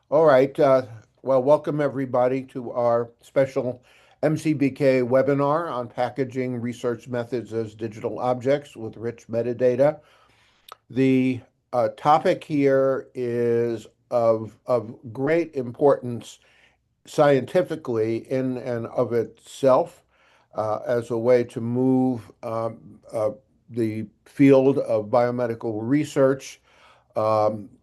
All right. Well, welcome everybody to our special MCBK webinar on packaging research methods as digital objects with rich metadata. The topic here is of great importance scientifically in and of itself as a way to move the field of biomedical research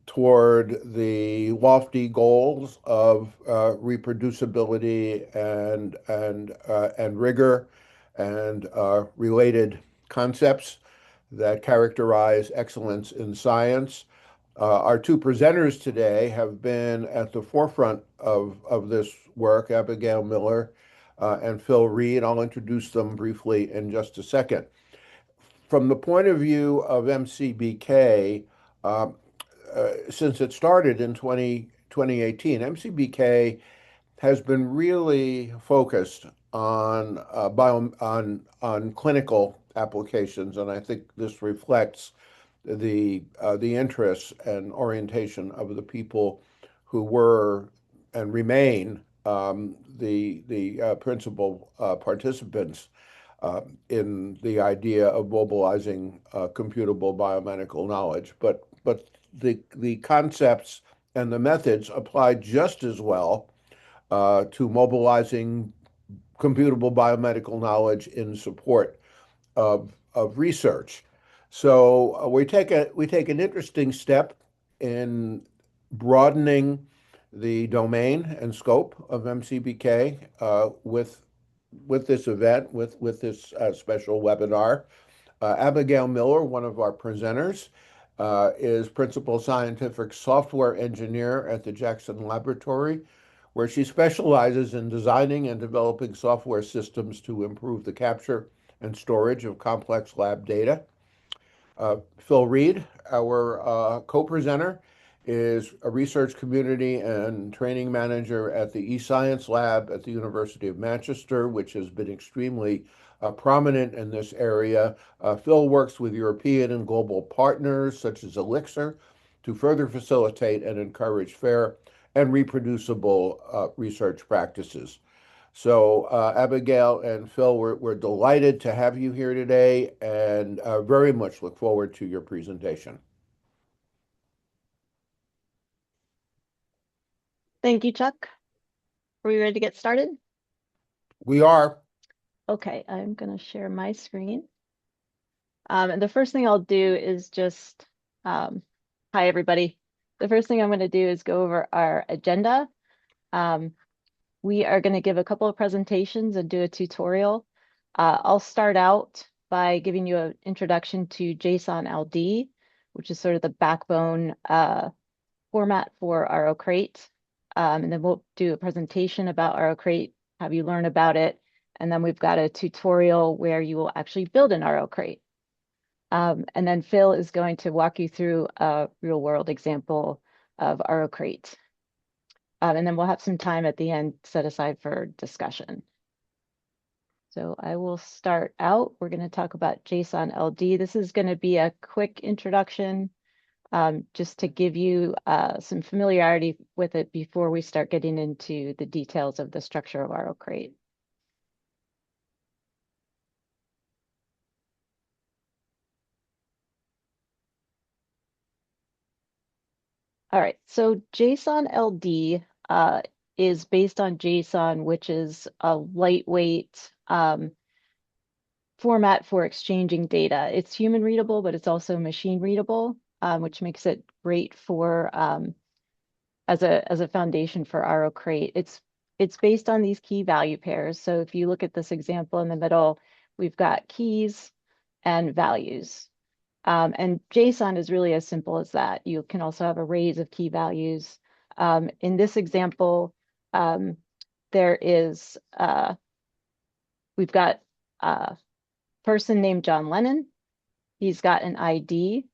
toward the lofty goals of reproducibility and rigor and related concepts that characterize excellence in science. Our two presenters today have been at the forefront of this work, Abigail Miller and Phil Reed. I'll introduce them briefly in just a second. From the point of view of MCBK, since it started in 2018, MCBK has been really focused on on clinical applications, and I think this reflects the interests and orientation of the people who were and remain the principal participants in the idea of mobilizing computable biomedical knowledge. But the concepts and the methods apply just as well to mobilizing computable biomedical knowledge in support of research. So we take an interesting step in broadening the domain and scope of MCBK with this event, with this special webinar. Abigail Miller, one of our presenters, is principal scientific software engineer at the Jackson Laboratory, where she specializes in designing and developing software systems to improve the capture and storage of complex lab data. Phil Reed, our co-presenter, is a research community and training manager at the eScience Lab at the University of Manchester, which has been extremely prominent in this area. Phil works with European and global partners such as Elixir to further facilitate and encourage fair and reproducible research practices. So, Abigail and Phil, we're delighted to have you here today and very much look forward to your presentation. Thank you, Chuck. Are we ready to get started? We are. Okay, I'm going to share my screen. And the first thing I'll do is just, hi, everybody. The first thing I'm going to do is go over our agenda. Um, we are going to give a couple of presentations and do a tutorial. I'll start out by giving you an introduction to JSON LD, which is sort of the backbone format for RO-Crate. And then we'll do a presentation about RO-Crate, have you learn about it. And then we've got a tutorial where you will actually build an RO-Crate. And then Phil is going to walk you through a real world example of RO-Crate. And then we'll have some time at the end set aside for discussion. So I will start out. We're going to talk about JSON LD. This is going to be a quick introduction just to give you some familiarity with it before we start getting into the details of the structure of RO-Crate. All right, so JSON LD is based on JSON, which is a lightweight format for exchanging data. It's human readable, but it's also machine readable, which makes it great for as a foundation for RO-Crate. It's based on these key value pairs. So if you look at this example in the middle, we've got keys and values. And JSON is really as simple as that. You can also have arrays of key values. In this example, there is, we've got a person named John Lennon. He's got an ID.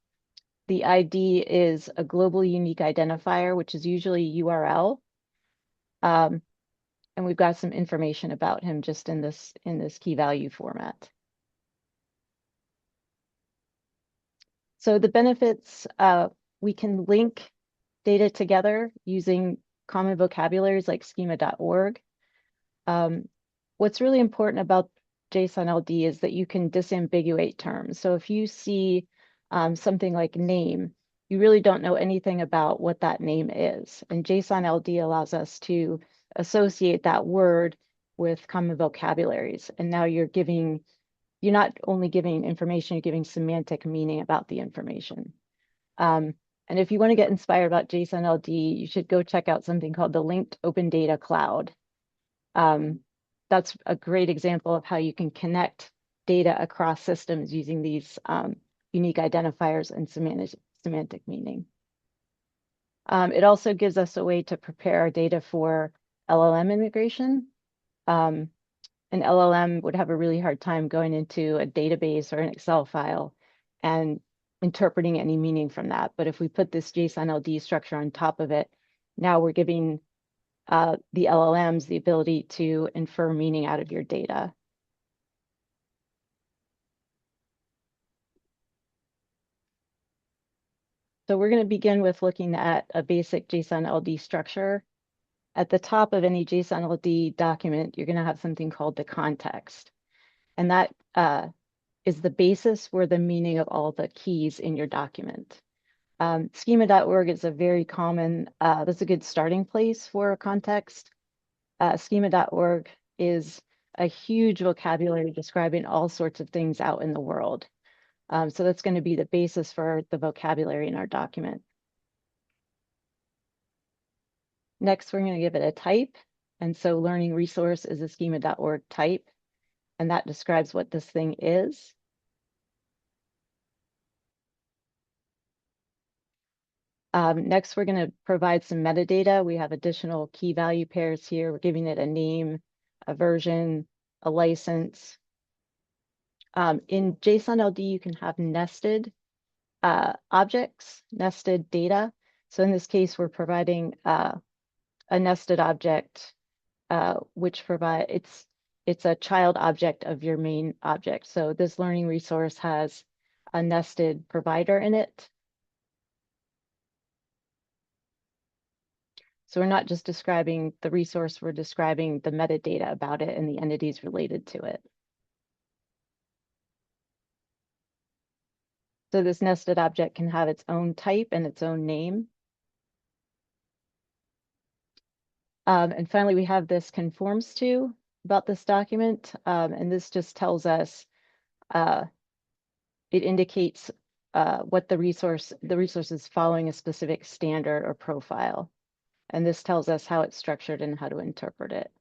The ID is a global unique identifier, which is usually URL. And we've got some information about him just in this key value format. So the benefits, we can link data together using common vocabularies like schema.org. What's really important about JSON LD is that you can disambiguate terms. So if you see something like name, you really don't know anything about what that name is. And JSON LD allows us to associate that word with common vocabularies. And now you're not only giving information, you're giving semantic meaning about the information. And if you want to get inspired about JSON LD, you should go check out something called the Linked Open Data Cloud. That's a great example of how you can connect data across systems using these unique identifiers and semantic meaning. It also gives us a way to prepare our data for LLM integration. An LLM would have a really hard time going into a database or an Excel file and interpreting any meaning from that. But if we put this JSON LD structure on top of it, now we're giving the LLMs the ability to infer meaning out of your data. So we're going to begin with looking at a basic JSON LD structure. At the top of any JSON LD document, you're going to have something called the context. And that is the basis for the meaning of all the keys in your document. Schema.org is a very common, that's a good starting place for a context. Schema.org is a huge vocabulary describing all sorts of things out in the world. So that's going to be the basis for the vocabulary in our document. Next, we're going to give it a type. And so learning resource is a schema.org type, and that describes what this thing is. Next, we're going to provide some metadata. We have additional key value pairs here. We're giving it a name, a version, a license. In JSON LD, you can have nested objects, nested data. So in this case, we're providing a nested object, which it's a child object of your main object. So this learning resource has a nested provider in it. So we're not just describing the resource, we're describing the metadata about it and the entities related to it. So this nested object can have its own type and its own name. And finally, we have this conforms to about this document. And this just tells us, it indicates what the resource is following a specific standard or profile. And this tells us how it's structured and how to interpret it.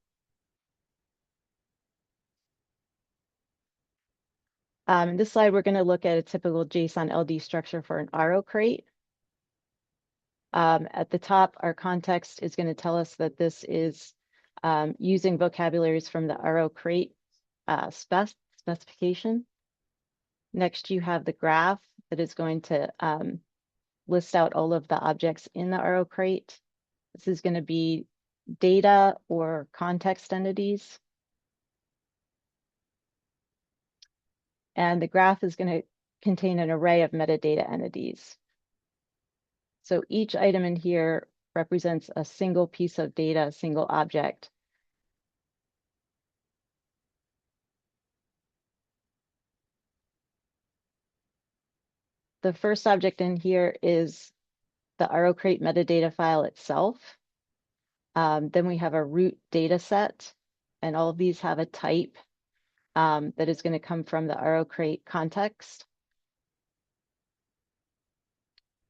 In this slide, we're going to look at a typical JSON LD structure for an RO crate. At the top, our context is going to tell us that this is using vocabularies from the RO crate specification. Next, you have the graph that is going to list out all of the objects in the RO crate. This is going to be data or context entities. And the graph is going to contain an array of metadata entities. So each item in here represents a single piece of data, a single object. The first object in here is the RO crate metadata file itself. Then we have a root data set, and all of these have a type that is going to come from the RO crate context.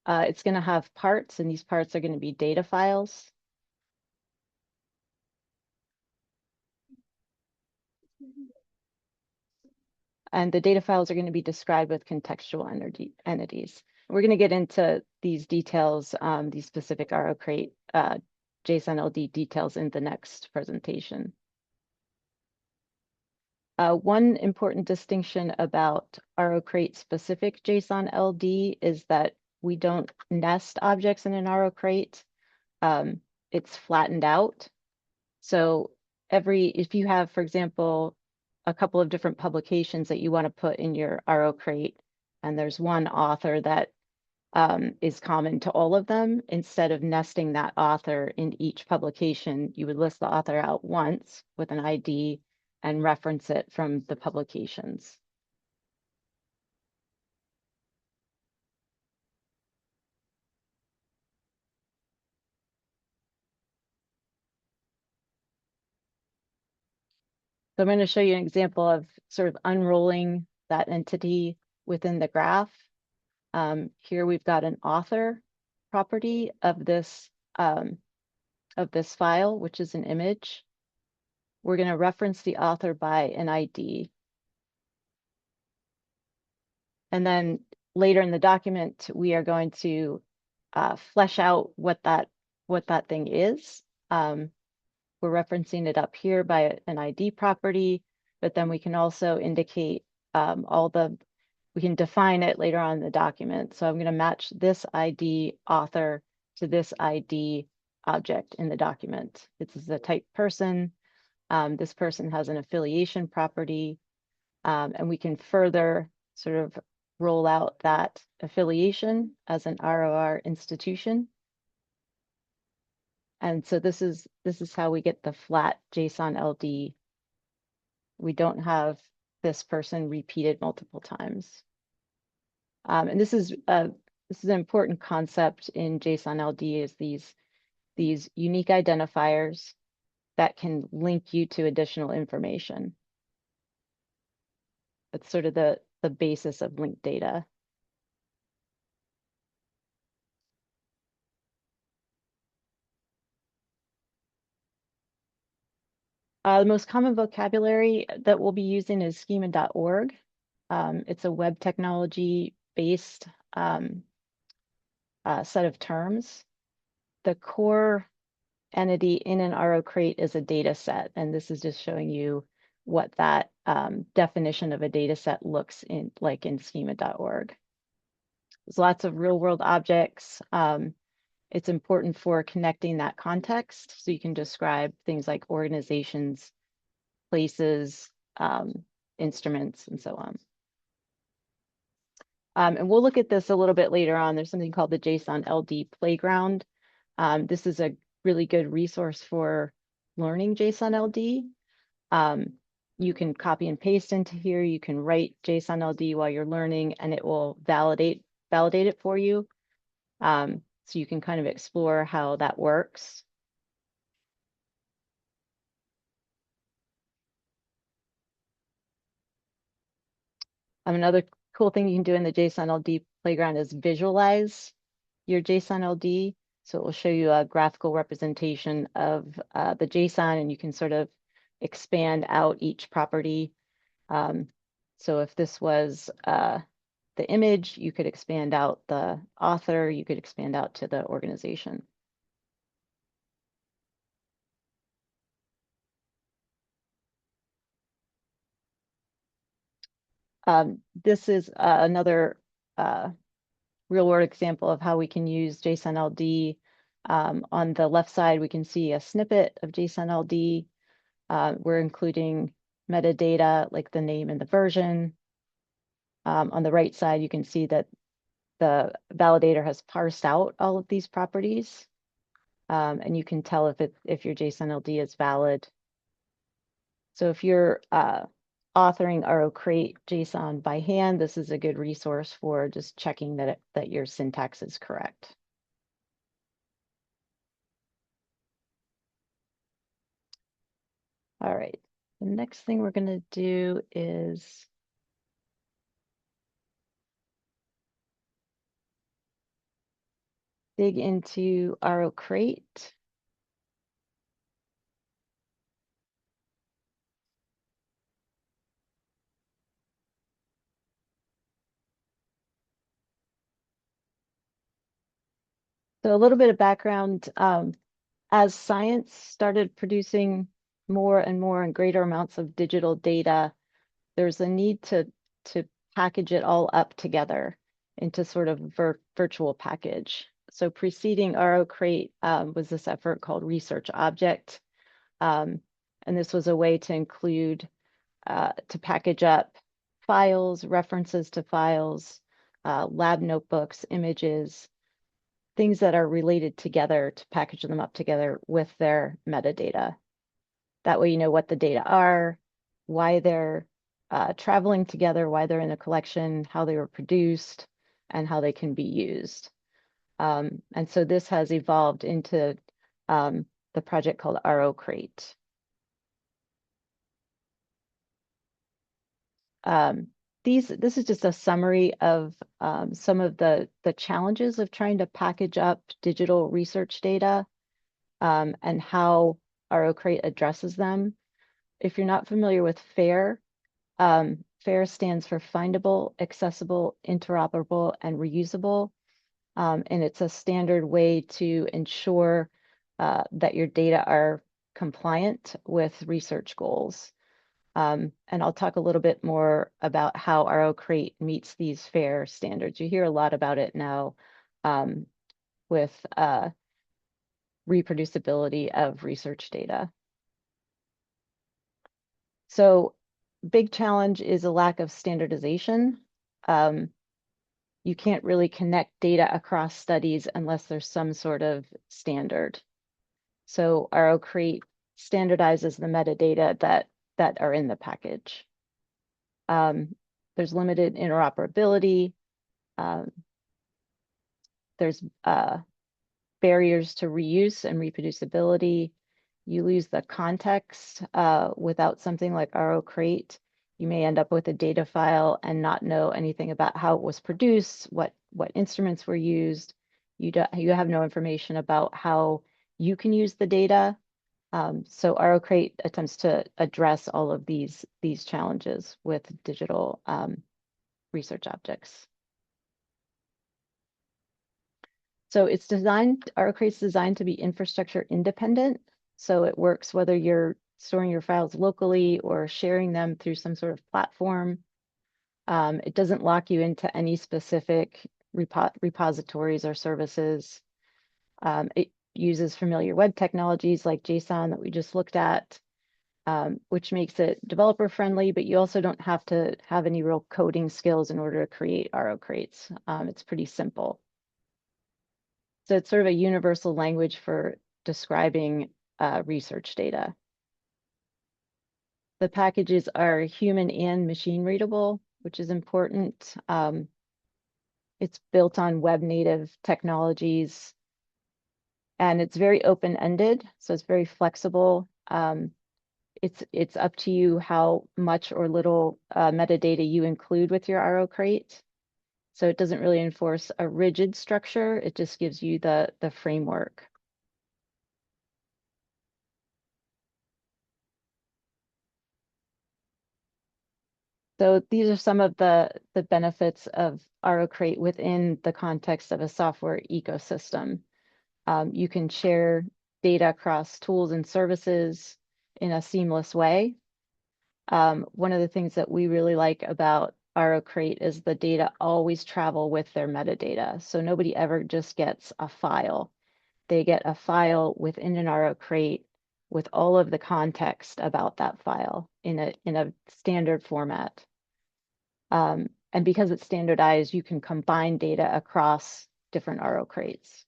It's going to have parts, and these parts are going to be data files. And the data files are going to be described with contextual entities. We're going to get into these details, these specific RO crate JSON LD details in the next presentation. One important distinction about RO crate specific JSON LD is that we don't nest objects in an RO crate. It's flattened out. So if you have, for example, a couple of different publications that you want to put in your RO crate, and there's one author that is common to all of them. Instead of nesting that author in each publication, you would list the author out once with an ID and reference it from the publications. So I'm going to show you an example of sort of unrolling that entity within the graph. Here we've got an author property of this file, which is an image. We're going to reference the author by an ID. And then later in the document, we are going to flesh out what that thing is. We're referencing it up here by an ID property, but then we can also indicate we can define it later on in the document. So I'm going to match this ID author to this ID object in the document. This is a type person. This person has an affiliation property, and we can further sort of roll out that affiliation as an ROR institution. And so this is how we get the flat JSON LD. We don't have this person repeated multiple times. And this is an important concept in JSON LD, is these unique identifiers that can link you to additional information. That's sort of the basis of linked data. The most common vocabulary that we'll be using is schema.org. It's a web technology based set of terms. The core entity in an RO crate is a data set, and this is just showing you what that definition of a data set looks like in schema.org. There's lots of real world objects. It's important for connecting that context, so you can describe things like organizations, places, instruments, and so on. And we'll look at this a little bit later on. There's something called the JSON LD Playground. This is a really good resource for learning JSON LD. You can copy and paste into here. You can write JSON LD while you're learning, and it will validate it for you. So you can kind of explore how that works. Another cool thing you can do in the JSON LD Playground is visualize your JSON LD. So it will show you a graphical representation of the JSON, and you can sort of expand out each property. So if this was the image, you could expand out the author, you could expand out to the organization. This is another real world example of how we can use JSON LD. On the left side, we can see a snippet of JSON LD. We're including metadata like the name and the version. On the right side, you can see that the validator has parsed out all of these properties. And you can tell if your JSON LD is valid. So if you're authoring RO crate JSON by hand, this is a good resource for just checking that your syntax is correct. All right, the next thing we're going to do is dig into RO crate. So a little bit of background, as science started producing more and more and greater amounts of digital data, there's a need to package it all up together into sort of virtual package. So preceding RO crate was this effort called Research Object. And this was a way to include, to package up files, references to files, lab notebooks, images, things that are related together to package them up together with their metadata. That way you know what the data are, why they're traveling together, why they're in a collection, how they were produced, and how they can be used. And so this has evolved into the project called RO-Crate. Um, this is just a summary of some of the challenges of trying to package up digital research data and how RO-Crate addresses them. If you're not familiar with FAIR, FAIR stands for Findable, Accessible, Interoperable, and Reusable. And it's a standard way to ensure that your data are compliant with research goals. And I'll talk a little bit more about how RO-Crate meets these FAIR standards. You hear a lot about it now with reproducibility of research data. So big challenge is a lack of standardization. You can't really connect data across studies unless there's some sort of standard. So RO-Crate standardizes the metadata that are in the package. There's limited interoperability. Um, there's barriers to reuse and reproducibility. You lose the context without something like RO-Crate. You may end up with a data file and not know anything about how it was produced, what instruments were used. You have no information about how you can use the data. So RO-Crate attempts to address all of these challenges with digital research objects. So it's designed, RO-Crate's designed to be infrastructure independent. So it works whether you're storing your files locally or sharing them through some sort of platform. It doesn't lock you into any specific repositories or services. It uses familiar web technologies like JSON that we just looked at, which makes it developer friendly, but you also don't have to have any real coding skills in order to create RO-Crates. It's pretty simple. So it's sort of a universal language for describing research data. The packages are human and machine readable, which is important. It's built on web native technologies and it's very open-ended, so it's very flexible. It's up to you how much or little metadata you include with your RO-Crate. So it doesn't really enforce a rigid structure. It just gives you the framework. So these are some of the benefits of RO-Crate within the context of a software ecosystem. You can share data across tools and services in a seamless way. One of the things that we really like about RO-Crate is the data always travel with their metadata. So nobody ever just gets a file. They get a file within an RO-Crate with all of the context about that file in a standard format. And because it's standardized, you can combine data across different RO-Crates.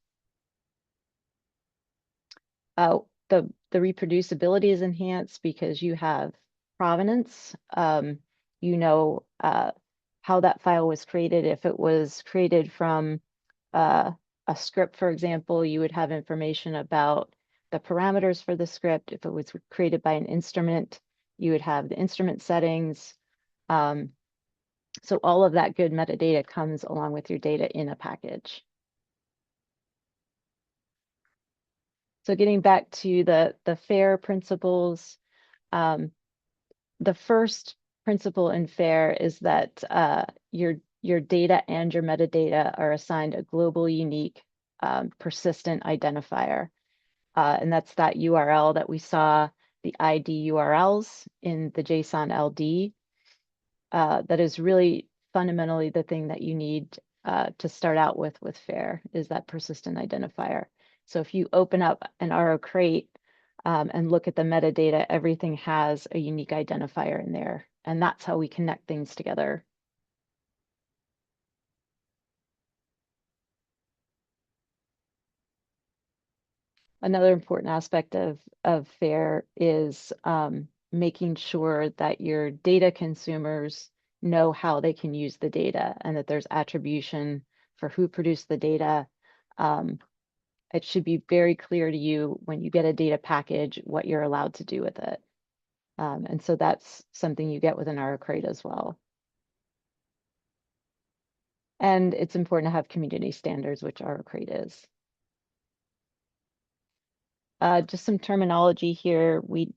The reproducibility is enhanced because you have provenance. You know how that file was created. If it was created from a script, for example, you would have information about the parameters for the script. If it was created by an instrument, you would have the instrument settings. So all of that good metadata comes along with your data in a package. So getting back to the FAIR principles, the first principle in FAIR is that your data and your metadata are assigned a global, unique, persistent identifier. And that's that URL that we saw, the ID URLs in the JSON LD. That is really fundamentally the thing that you need to start out with FAIR is that persistent identifier. So if you open up an RO-Crate and look at the metadata, everything has a unique identifier in there. And that's how we connect things together. Another important aspect of FAIR is making sure that your data consumers know how they can use the data and that there's attribution for who produced the data. Um, it should be very clear to you when you get a data package what you're allowed to do with it. And so that's something you get with an RO crate as well. And it's important to have community standards, which RO crate is. Just some terminology here. We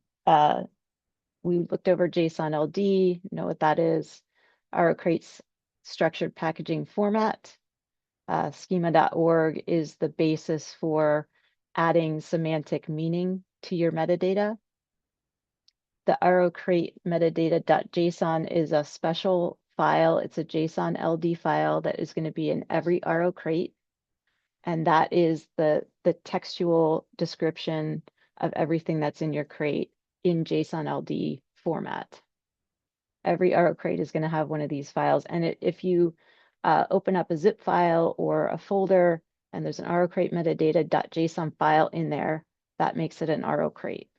looked over JSON LD, know what that is. RO crate's structured packaging format. Schema.org is the basis for adding semantic meaning to your metadata. The RO crate metadata.json is a special file. It's a JSON LD file that is going to be in every RO crate. And that is the textual description of everything that's in your crate in JSON LD format. Every RO crate is going to have one of these files. And if you open up a zip file or a folder and there's an RO crate metadata.json file in there, that makes it an RO crate.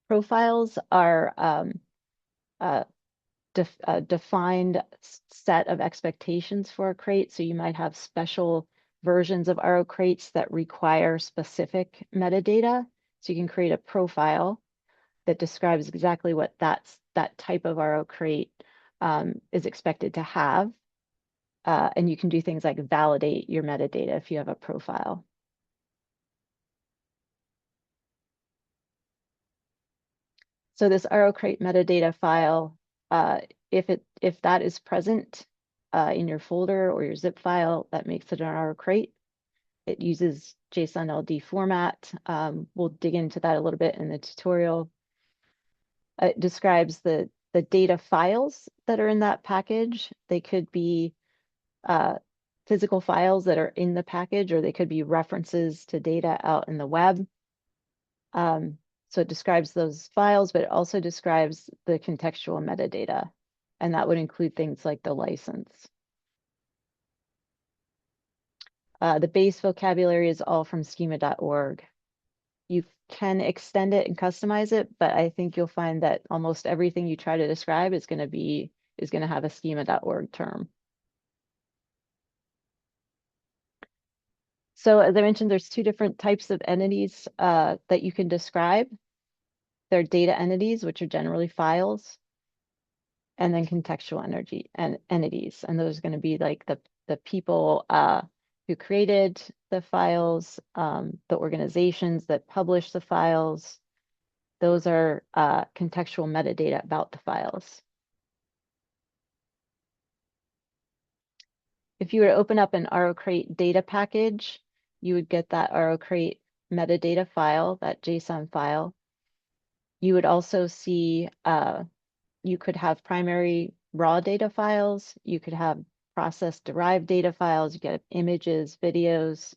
Profiles are a defined set of expectations for a crate. So you might have special versions of RO crates that require specific metadata. So you can create a profile that describes exactly what that type of RO crate is expected to have. And you can do things like validate your metadata if you have a profile. So this RO crate metadata file, if that is present in your folder or your zip file, that makes it an RO crate. It uses JSON LD format. We'll dig into that a little bit in the tutorial. It describes the data files that are in that package. They could be physical files that are in the package, or they could be references to data out in the web. So it describes those files, but it also describes the contextual metadata, and that would include things like the license. The base vocabulary is all from schema.org. You can extend it and customize it, but I think you'll find that almost everything you try to describe is going to have a schema.org term. So as I mentioned, there's two different types of entities that you can describe. They're data entities, which are generally files, and then contextual entities. And those are going to be like the people who created the files, the organizations that publish the files. Those are contextual metadata about the files. If you were to open up an RO crate data package, you would get that RO crate metadata file, that JSON file. You would also see you could have primary raw data files, you could have process derived data files, you get images, videos.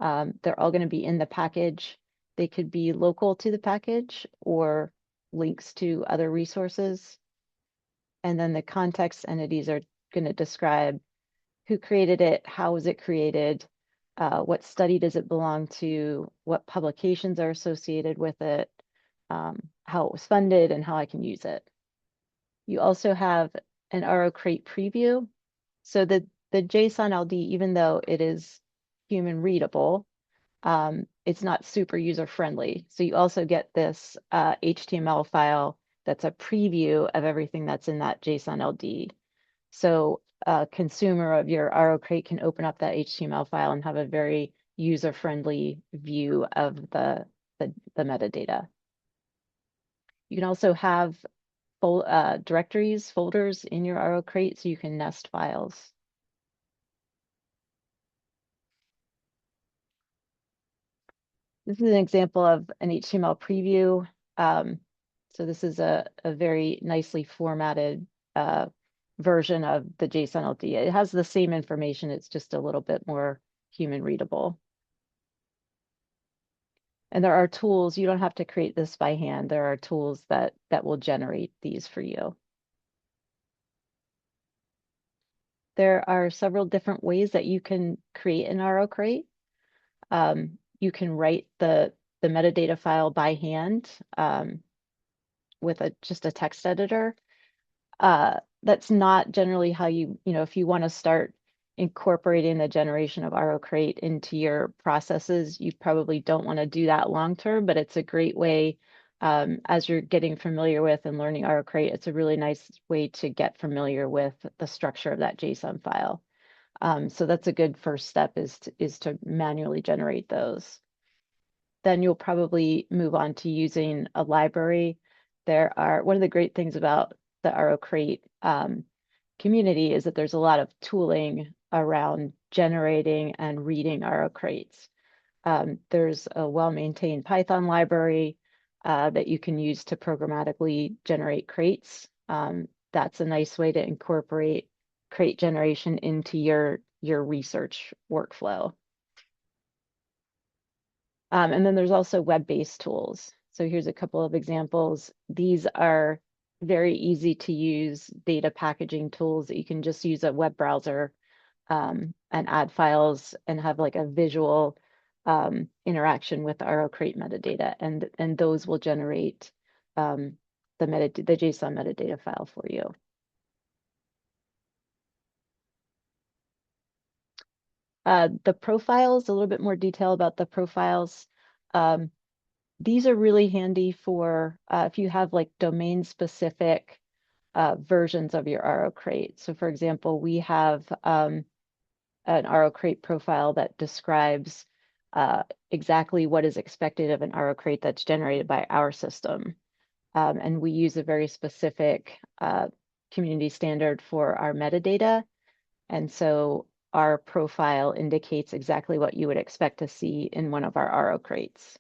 They're all going to be in the package. They could be local to the package or links to other resources. And then the context entities are going to describe who created it, how was it created, what study does it belong to, what publications are associated with it, how it was funded, and how I can use it. You also have an RO crate preview. So the JSON LD, even though it is human readable, it's not super user friendly. So you also get this HTML file that's a preview of everything that's in that JSON LD. So a consumer of your RO crate can open up that HTML file and have a very user-friendly view of the metadata. You can also have directories, folders in your RO crate so you can nest files. This is an example of an HTML preview. So this is a very nicely formatted version of the JSON LD. It has the same information, it's just a little bit more human readable. And there are tools, you don't have to create this by hand. There are tools that will generate these for you. There are several different ways that you can create an RO crate. You can write the metadata file by hand with just a text editor. That's not generally how if you want to start incorporating the generation of RO-Crate into your processes, you probably don't want to do that long term, but it's a great way as you're getting familiar with and learning RO-Crate, it's a really nice way to get familiar with the structure of that JSON file. So that's a good first step is to manually generate those. Then you'll probably move on to using a library. One of the great things about the RO-Crate community is that there's a lot of tooling around generating and reading RO-Crates. There's a well-maintained Python library that you can use to programmatically generate crates. That's a nice way to incorporate crate generation into your research workflow. And then there's also web-based tools. So here's a couple of examples. These are very easy to use data packaging tools that you can just use a web browser and add files and have like a visual interaction with the RO-Crate metadata, and those will generate the JSON metadata file for you. The profiles, a little bit more detail about the profiles. These are really handy for if you have like domain specific versions of your RO-Crate. So for example, we have an RO-Crate profile that describes exactly what is expected of an RO-Crate that's generated by our system. And we use a very specific community standard for our metadata. And so our profile indicates exactly what you would expect to see in one of our RO-Crates.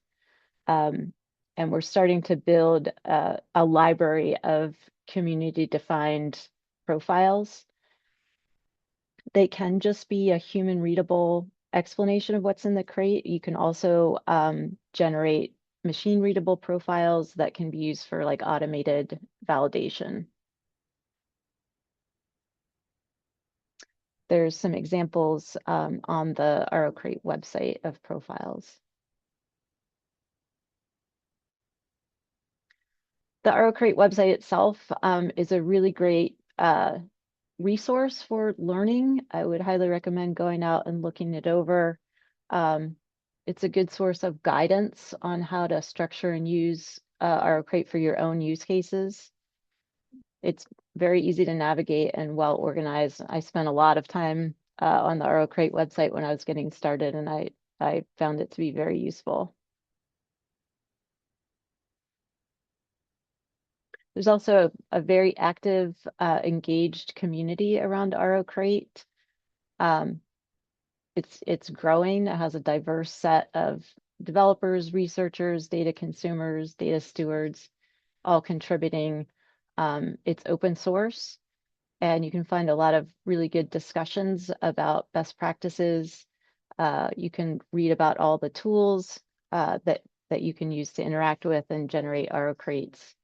And we're starting to build a library of community-defined profiles. They can just be a human readable explanation of what's in the crate. You can also generate machine readable profiles that can be used for like automated validation. There's some examples on the RO-Crate website of profiles. The RO-Crate website itself is a really great resource for learning. I would highly recommend going out and looking it over. It's a good source of guidance on how to structure and use RO-Crate for your own use cases. It's very easy to navigate and well organized. I spent a lot of time on the RO-Crate website when I was getting started, and I found it to be very useful. There's also a very active, engaged community around RO-Crate. It's growing. It has a diverse set of developers, researchers, data consumers, data stewards, all contributing. It's open source, and you can find a lot of really good discussions about best practices. You can read about all the tools that you can use to interact with and generate RO-Crates.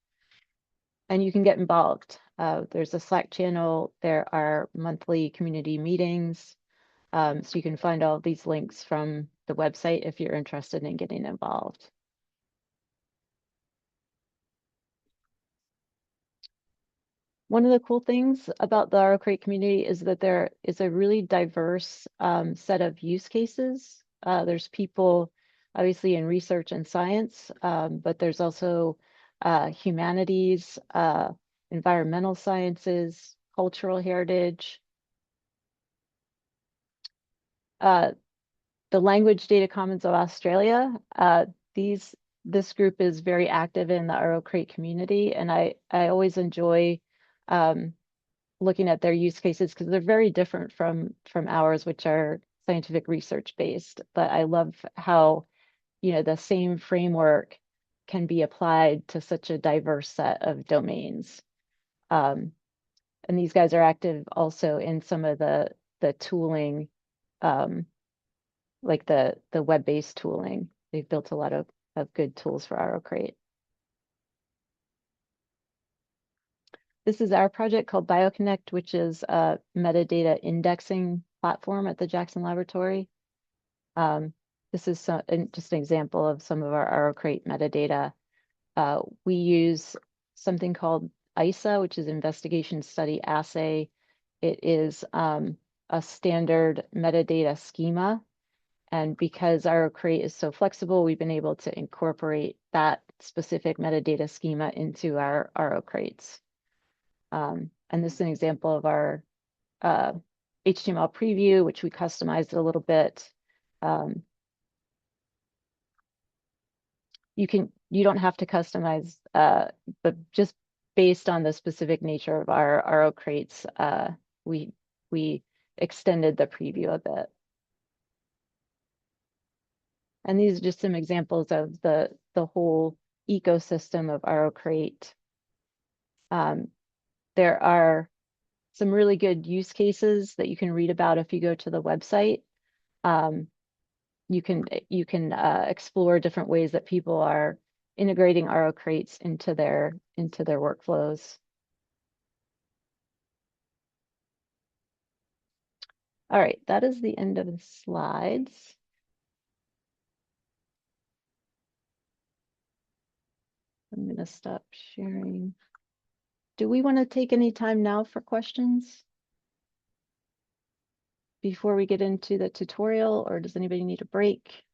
And you can get involved. There's a Slack channel. There are monthly community meetings. So you can find all of these links from the website if you're interested in getting involved. One of the cool things about the RO-Crate community is that there is a really diverse set of use cases. There's people obviously in research and science, but there's also humanities, environmental sciences, cultural heritage. The Language Data Commons of Australia, this group is very active in the RO-Crate community, and I always enjoy looking at their use cases because they're very different from ours, which are scientific research based. But I love how, the same framework can be applied to such a diverse set of domains. And these guys are active also in some of the tooling, like the web-based tooling. They've built a lot of good tools for RO-Crate. This is our project called BioConnect, which is a metadata indexing platform at the Jackson Laboratory. this is just an example of some of our RO-Crate metadata. We use something called ISA, which is Investigation Study Assay. It is a standard metadata schema. And because our crate is so flexible, we've been able to incorporate that specific metadata schema into our RO crates. And this is an example of our HTML preview, which we customized a little bit. You don't have to customize, but just based on the specific nature of our RO crates, we extended the preview a bit. And these are just some examples of the whole ecosystem of RO Crate. There are some really good use cases that you can read about if you go to the website. You can explore different ways that people are integrating RO Crates into their workflows. All right, that is the end of the slides. I'm going to stop sharing. Do we want to take any time now for questions before we get into the tutorial, or does anybody need a break?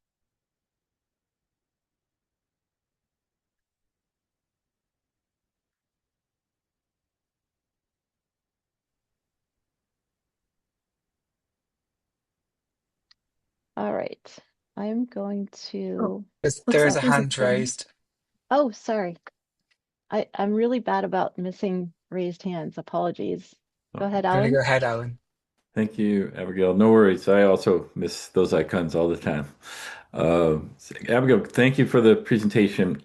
All right, I'm going to. There Looks is like a there's a hand hand. raised. Oh, sorry. I'm really bad about missing raised hands. Apologies. Go ahead, Do you want to go Alan. ahead, Alan? Thank you, Abigail. No worries. I also miss those icons all the time. Uh, Abigail, thank you for the presentation.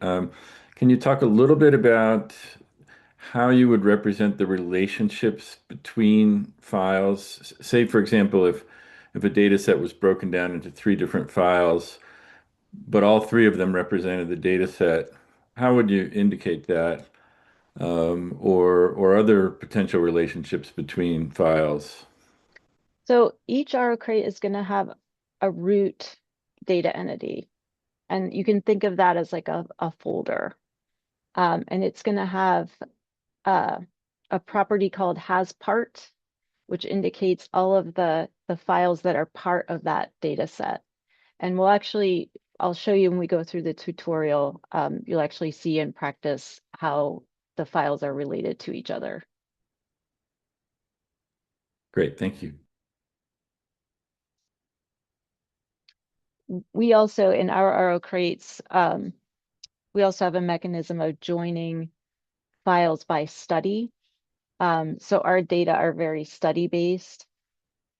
Can you talk a little bit about how you would represent the relationships between files? Say, for example, if a data set was broken down into three different files, but all three of them represented the data set, how would you indicate that? Or other potential relationships between files? So each RO crate is going to have a root data entity, and you can think of that as like a folder. And it's going to have uh, a property called has part, which indicates all of the files that are part of that data set. And I'll show you when we go through the tutorial, you'll actually see in practice how the files are related to each other. Great, thank you. We also, in our RO crates, we also have a mechanism of joining files by study. So our data are very study based.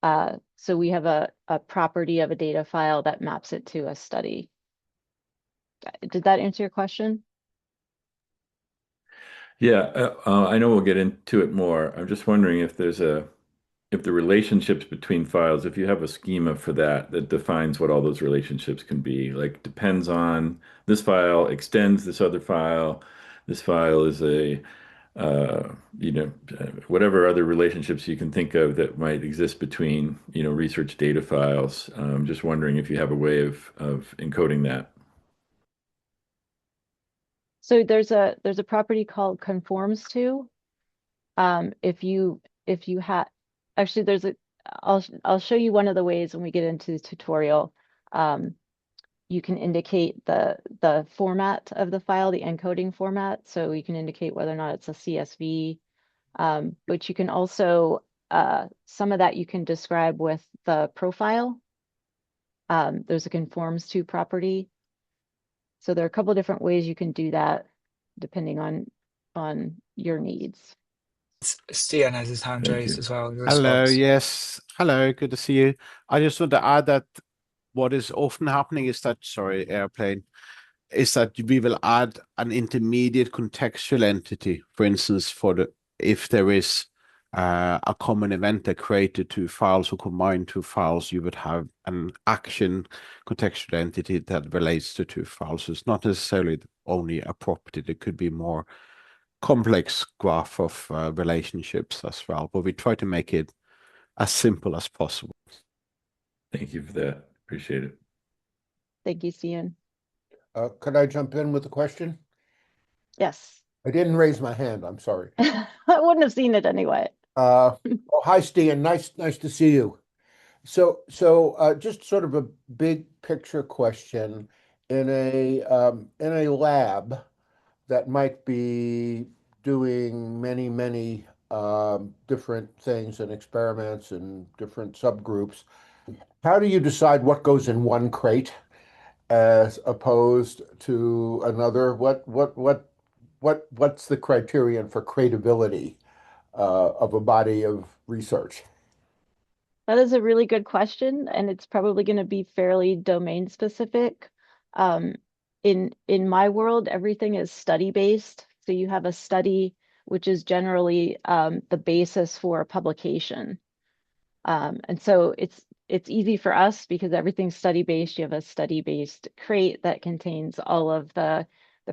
So we have a property of a data file that maps it to a study. Did that answer your question? Yeah, I know we'll get into it more. I'm just wondering if if the relationships between files, if you have a schema for that that defines what all those relationships can be, like depends on this file extends this other file. This file is uh, whatever other relationships you can think of that might exist between, research data files. Just wondering if you have a way of encoding that. So there's a property called conforms to. If you have actually I'll show you one of the ways when we get into the tutorial. You can indicate the format of the file, the encoding format. So you can indicate whether or not it's a CSV. But you can also some of that you can describe with the profile. There's a conforms to property. So there are a couple different ways you can do that depending on your needs. Stian has his hand Thank raised you. as well. Your Hello, response. yes. Hello, good to see you. I just want to add that what is often happening is that, sorry, airplane, is that we will add an intermediate contextual entity, for instance, if there is a common event that created two files or combined two files, you would have an action contextual entity that relates to two files. So it's not necessarily only a property. There could be more complex graph of relationships as well, but we try to make it as simple as possible. Thank you for that. Appreciate it. Thank you, Cian. Could I jump in with a question? Yes. I didn't raise my hand. I'm sorry. I wouldn't have seen it anyway. Oh, hi, Stian. Nice to see you. Just sort of a big picture question in a lab that might be doing many different things and experiments and different subgroups. How do you decide what goes in one crate as opposed to another? What's the criterion for cratability of a body of research? That is a really good question, and it's probably going to be fairly domain specific. Um, in my world, everything is study based. So you have a study, which is generally the basis for a publication. And so it's easy for us because everything's study based. You have a study based crate that contains all of the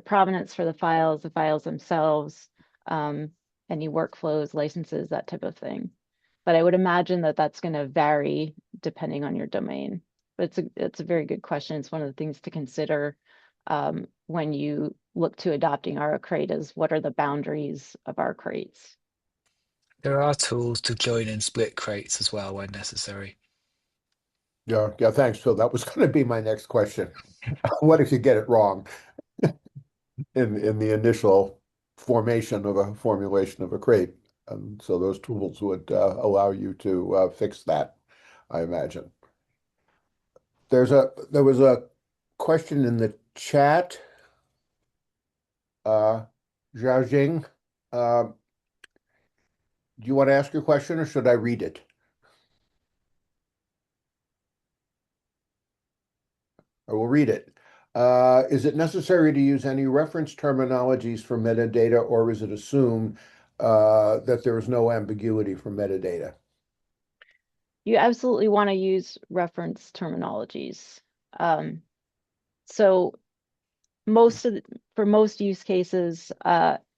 provenance for the files themselves, um, any workflows, licenses, that type of thing. But I would imagine that that's going to vary depending on your domain. But it's a very good question. It's one of the things to consider when you look to adopting our crate is what are the boundaries of our crates? There are tools to join and split crates as well when necessary. Yeah, thanks, Phil. That was going to be my next question. What if you get it wrong in the initial formulation of a crate? So those tools would allow you to fix that, I imagine. There was a question in the chat, Zhaojing. Do you want to ask your question or should I read it? I will read it. Is it necessary to use any reference terminologies for metadata, or is it assumed that there is no ambiguity for metadata? You absolutely want to use reference terminologies. So for most use cases,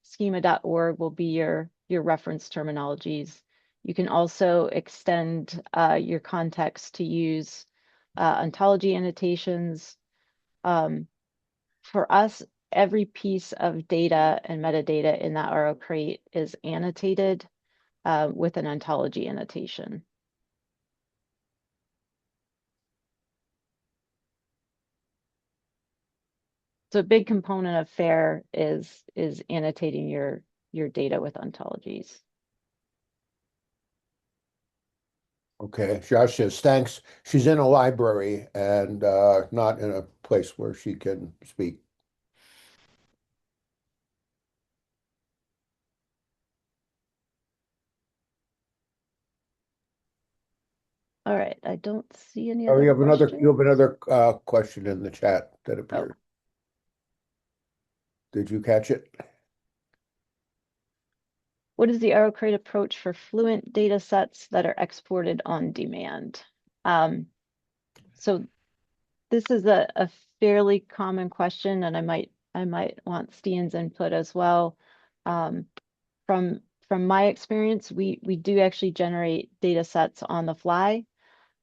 schema.org will be your reference terminologies. You can also extend your context to use ontology annotations. For us, every piece of data and metadata in that RO crate is annotated with an ontology annotation. So a big component of FAIR is annotating your data with ontologies. Okay, Josh says thanks. She's in a library and not in a place where she can speak. All right, I don't see any Oh, other you have questions. another question in the chat that Oh, appeared. Did you catch it? what is the AeroCrate approach for fluent data sets that are exported on demand? So this is a fairly common question, and I might want Stian's input as well. From my experience, we do actually generate data sets on the fly.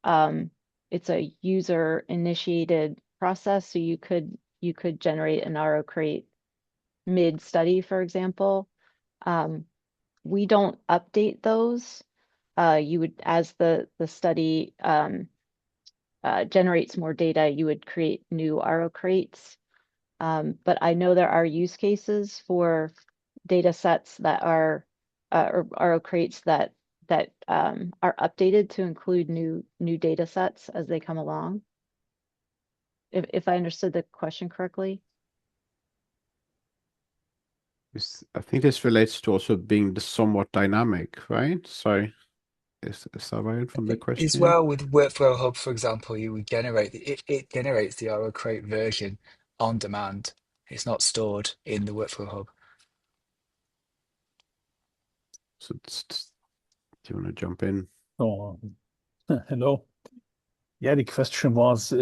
It's a user initiated process, so you could generate an RO crate mid study, for example. We don't update those. You would, as the study generates more data, you would create new RO crates. But I know there are use cases for data sets that are or RO crates that are updated to include new data sets as they come along. If I understood the question correctly. I think this relates to also being somewhat dynamic, right? Sorry, is that right from the As question? well with Workflow Hub, for example, you would generate it generates the RO crate version on demand. It's not stored in the Workflow Hub. So do you want to jump in? Oh, hello. Yeah, the question was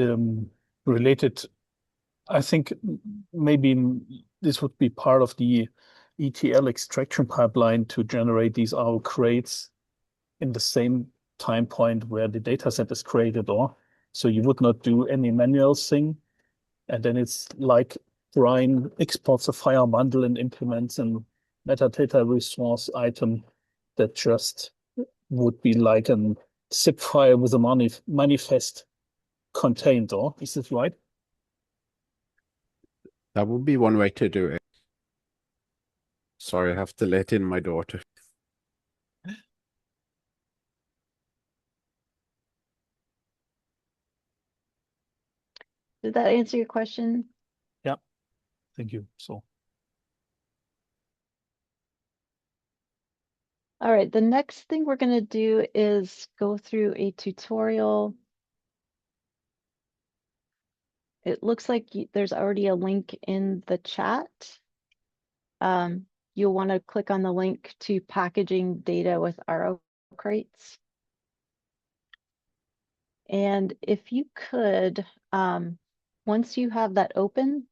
related. I think maybe this would be part of the ETL extraction pipeline to generate these RO crates in the same time point where the data set is created, or so you would not do any manual thing. And then it's like Brian exports a file bundle and implements a metadata resource item that just would be like a zip file with a manifest contained, or is this right? That would be one way to do it. Sorry, I have to let in my daughter. Did that answer your question? Yeah, thank you. So, all right, the next thing we're going to do is go through a tutorial. It looks like there's already a link in the chat. You'll want to click on the link to packaging data with RO crates. And if you could, once you have that open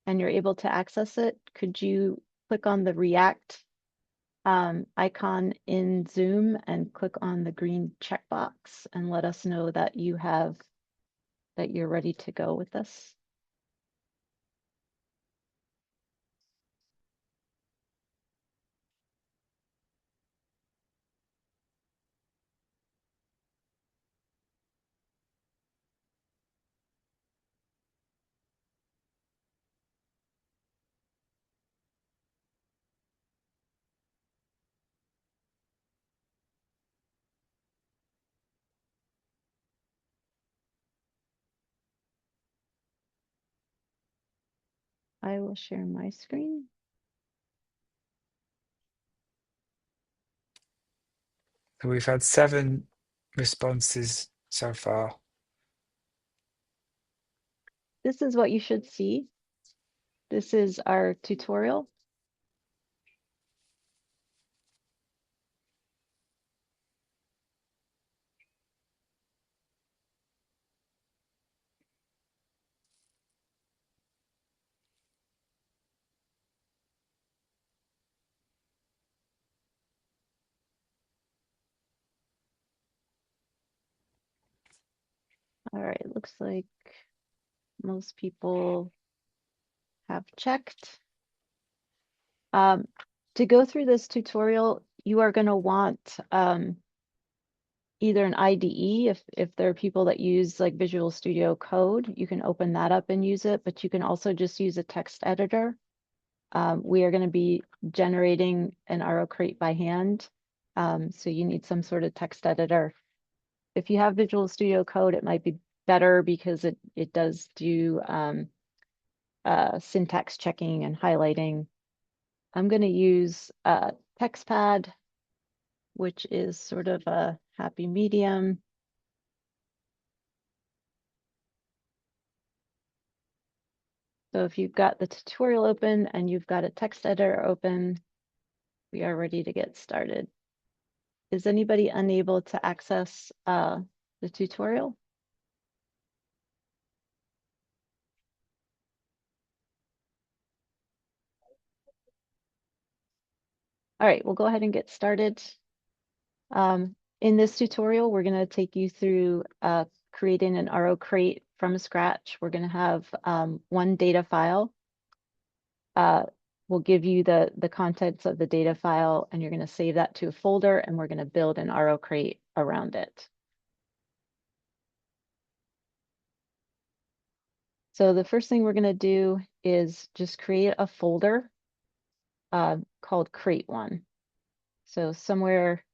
and you're able to access it, could you click on the React icon in Zoom and click on the green checkbox and let us know that you're ready to go with this? I will share my screen. So we've had 7 responses so far. This is what you should see. This is our tutorial. All right, it looks like most people have checked. To go through this tutorial, you are going to want either an IDE, if there are people that use like Visual Studio Code, you can open that up and use it, but you can also just use a text editor. We are going to be generating an RO crate by hand, so you need some sort of text editor. If you have Visual Studio Code, it might be better because it does do syntax checking and highlighting. I'm going to use TextPad, which is sort of a happy medium. So if you've got the tutorial open and you've got a text editor open, we are ready to get started. Is anybody unable to access the tutorial? All right, we'll go ahead and get started. In this tutorial, we're going to take you through creating an RO crate from scratch. We're going to have one data file. We'll give you the contents of the data file, and you're going to save that to a folder, and we're going to build an RO crate around it. So the first thing we're going to do is just create a folder called crate1. So somewhere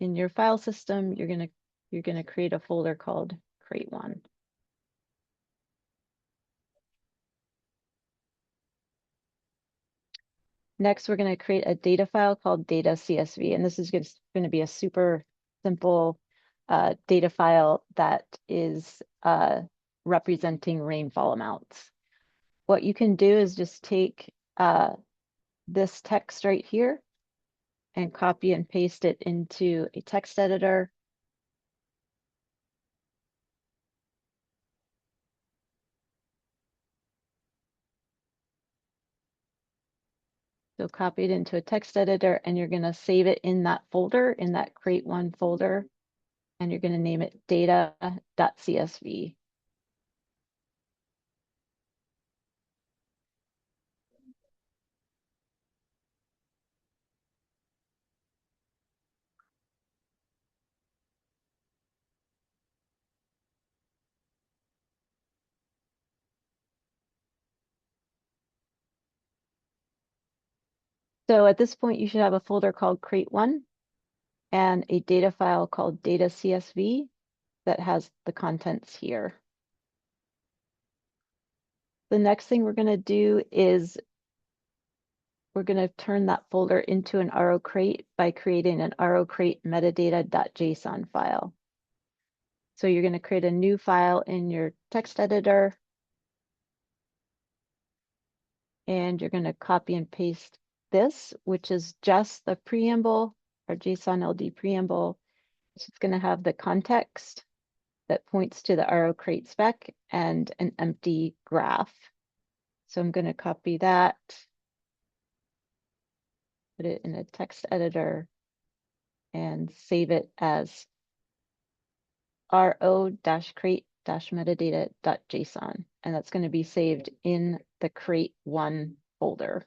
in your file system, you're gonna create a folder called crate1. Next, we're going to create a data file called data.csv, and this is going to be a super simple data file that is representing rainfall amounts. What you can do is just take this text right here and copy and paste it into a text editor. So copy it into a text editor, and you're going to save it in that folder, in that crate1 folder, and you're going to name it data.csv. So at this point, you should have a folder called crate1 and a data file called data CSV that has the contents here. The next thing we're going to do is we're going to turn that folder into an RO crate by creating an RO crate metadata.json file. So you're going to create a new file in your text editor, and you're going to copy and paste this, which is just the preamble, our JSON LD preamble. It's going to have the context that points to the RO crate spec and an empty graph. So I'm going to copy that, put it in a text editor, and save it as ro-crate-metadata.json. And that's going to be saved in the crate1 folder.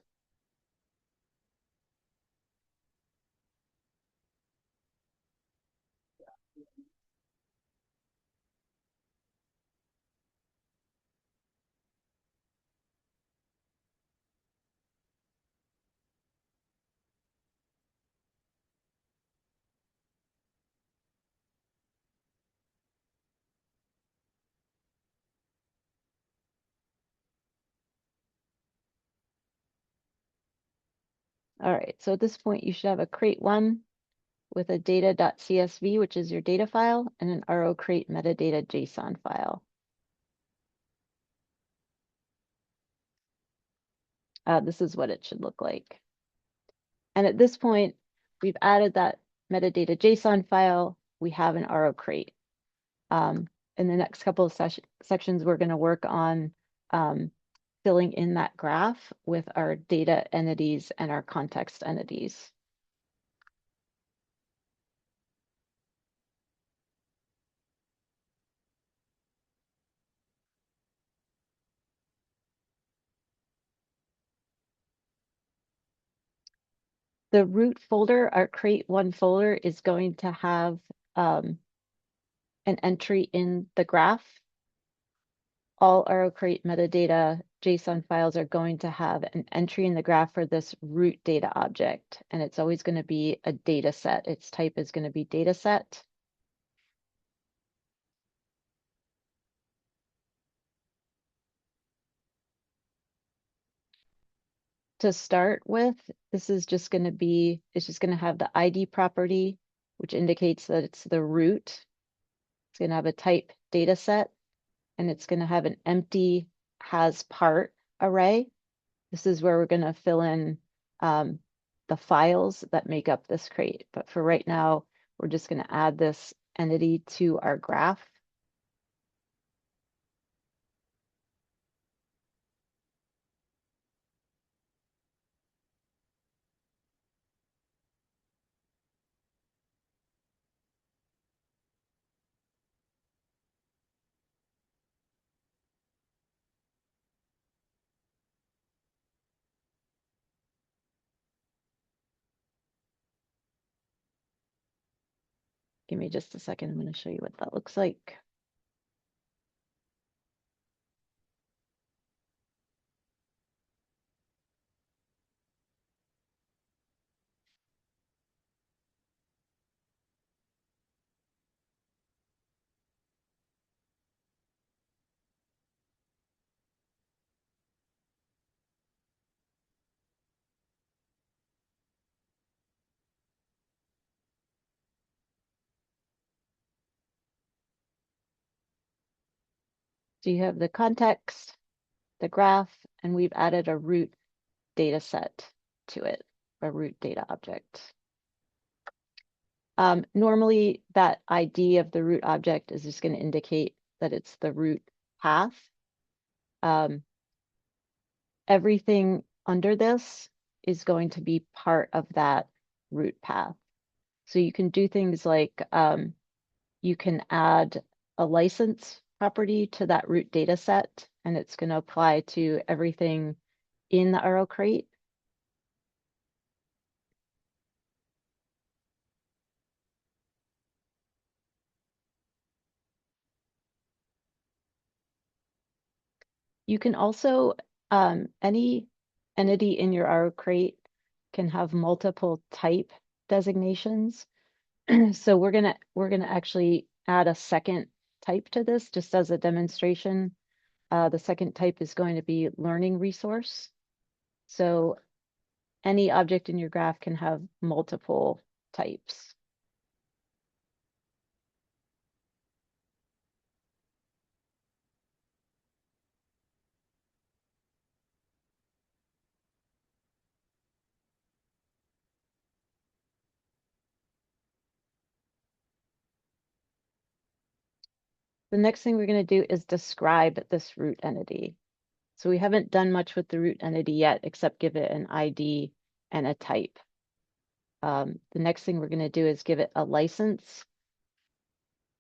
All right, so at this point, you should have a crate1 with a data.csv, which is your data file, and an ro crate metadata JSON file. This is what it should look like. And at this point, we've added that metadata JSON file. We have an ro crate. In the next couple of sections, we're going to work on filling in that graph with our data entities and our context entities. The root folder, our crate1 folder, is going to have an entry in the graph. All ro crate metadata JSON files are going to have an entry in the graph for this root data object, and it's always going to be a data set. Its type is going to be data set. To start with, this is just going to be, it's just going to have the ID property, which indicates that it's the root. It's going to have a type data set, and it's going to have an empty has part array. This is where we're going to fill in the files that make up this crate. But for right now, we're just going to add this entity to our graph. Give me just a second. I'm going to show you what that looks like. So you have the context, the graph, and we've added a root data set to it, a root data object. Normally, that ID of the root object is just going to indicate that it's the root path. Everything under this is going to be part of that root path. So you can do things like you can add a license property to that root data set, and it's going to apply to everything in the RO crate. You can also, any entity in your RO crate can have multiple type designations. So we're gonna actually add a second type to this just as a demonstration. The second type is going to be learning resource. So any object in your graph can have multiple types. The next thing we're going to do is describe this root entity. So we haven't done much with the root entity yet, except give it an ID and a type. The next thing we're going to do is give it a license.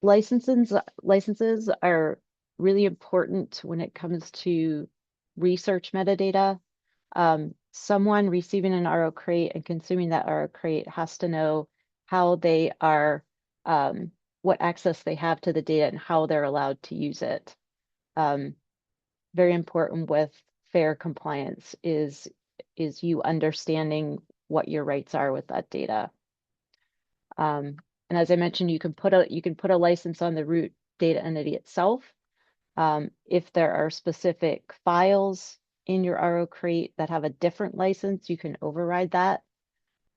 Licenses are really important when it comes to research metadata. Someone receiving an RO crate and consuming that RO crate has to know how they are, what access they have to the data and how they're allowed to use it. Very important with fair compliance is you understanding what your rights are with that data. And as I mentioned, you can put a license on the root data entity itself. If there are specific files in your RO crate that have a different license, you can override that.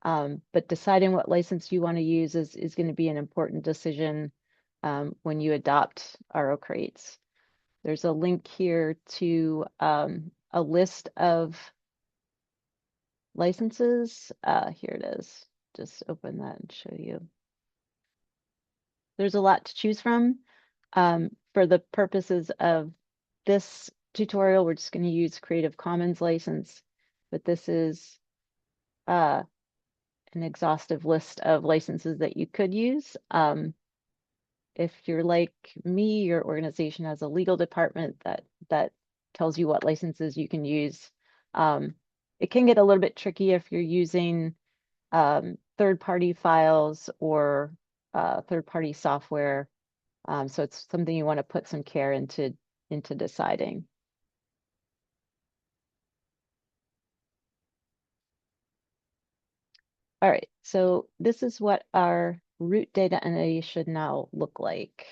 But deciding what license you want to use is going to be an important decision when you adopt RO crates. There's a link here to a list of licenses. Here it is. Just open that and show you. There's a lot to choose from. For the purposes of this tutorial, we're just going to use Creative Commons license, but this is an exhaustive list of licenses that you could use. If you're like me, your organization has a legal department that tells you what licenses you can use. It can get a little bit tricky if you're using third-party files or third-party software. So it's something you want to put some care into deciding. All right, so this is what our root data entity should now look like.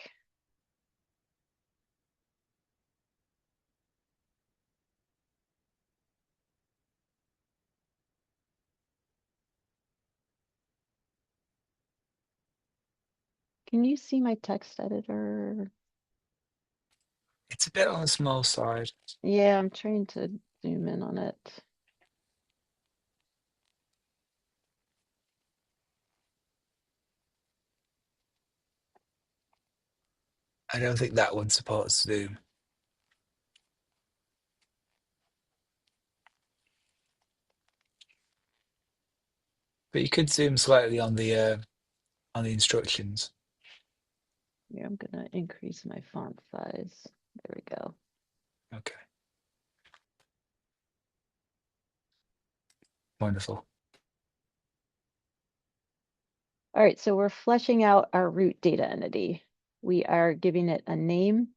Can you see my text editor? It's a bit on the small side. Yeah, I'm trying to zoom in on it. I don't think that one supports Zoom. But you could zoom slightly on the instructions. Yeah, I'm gonna increase my font size. There we go. Okay. Wonderful. All right, so we're fleshing out our root data entity. We are giving it a name.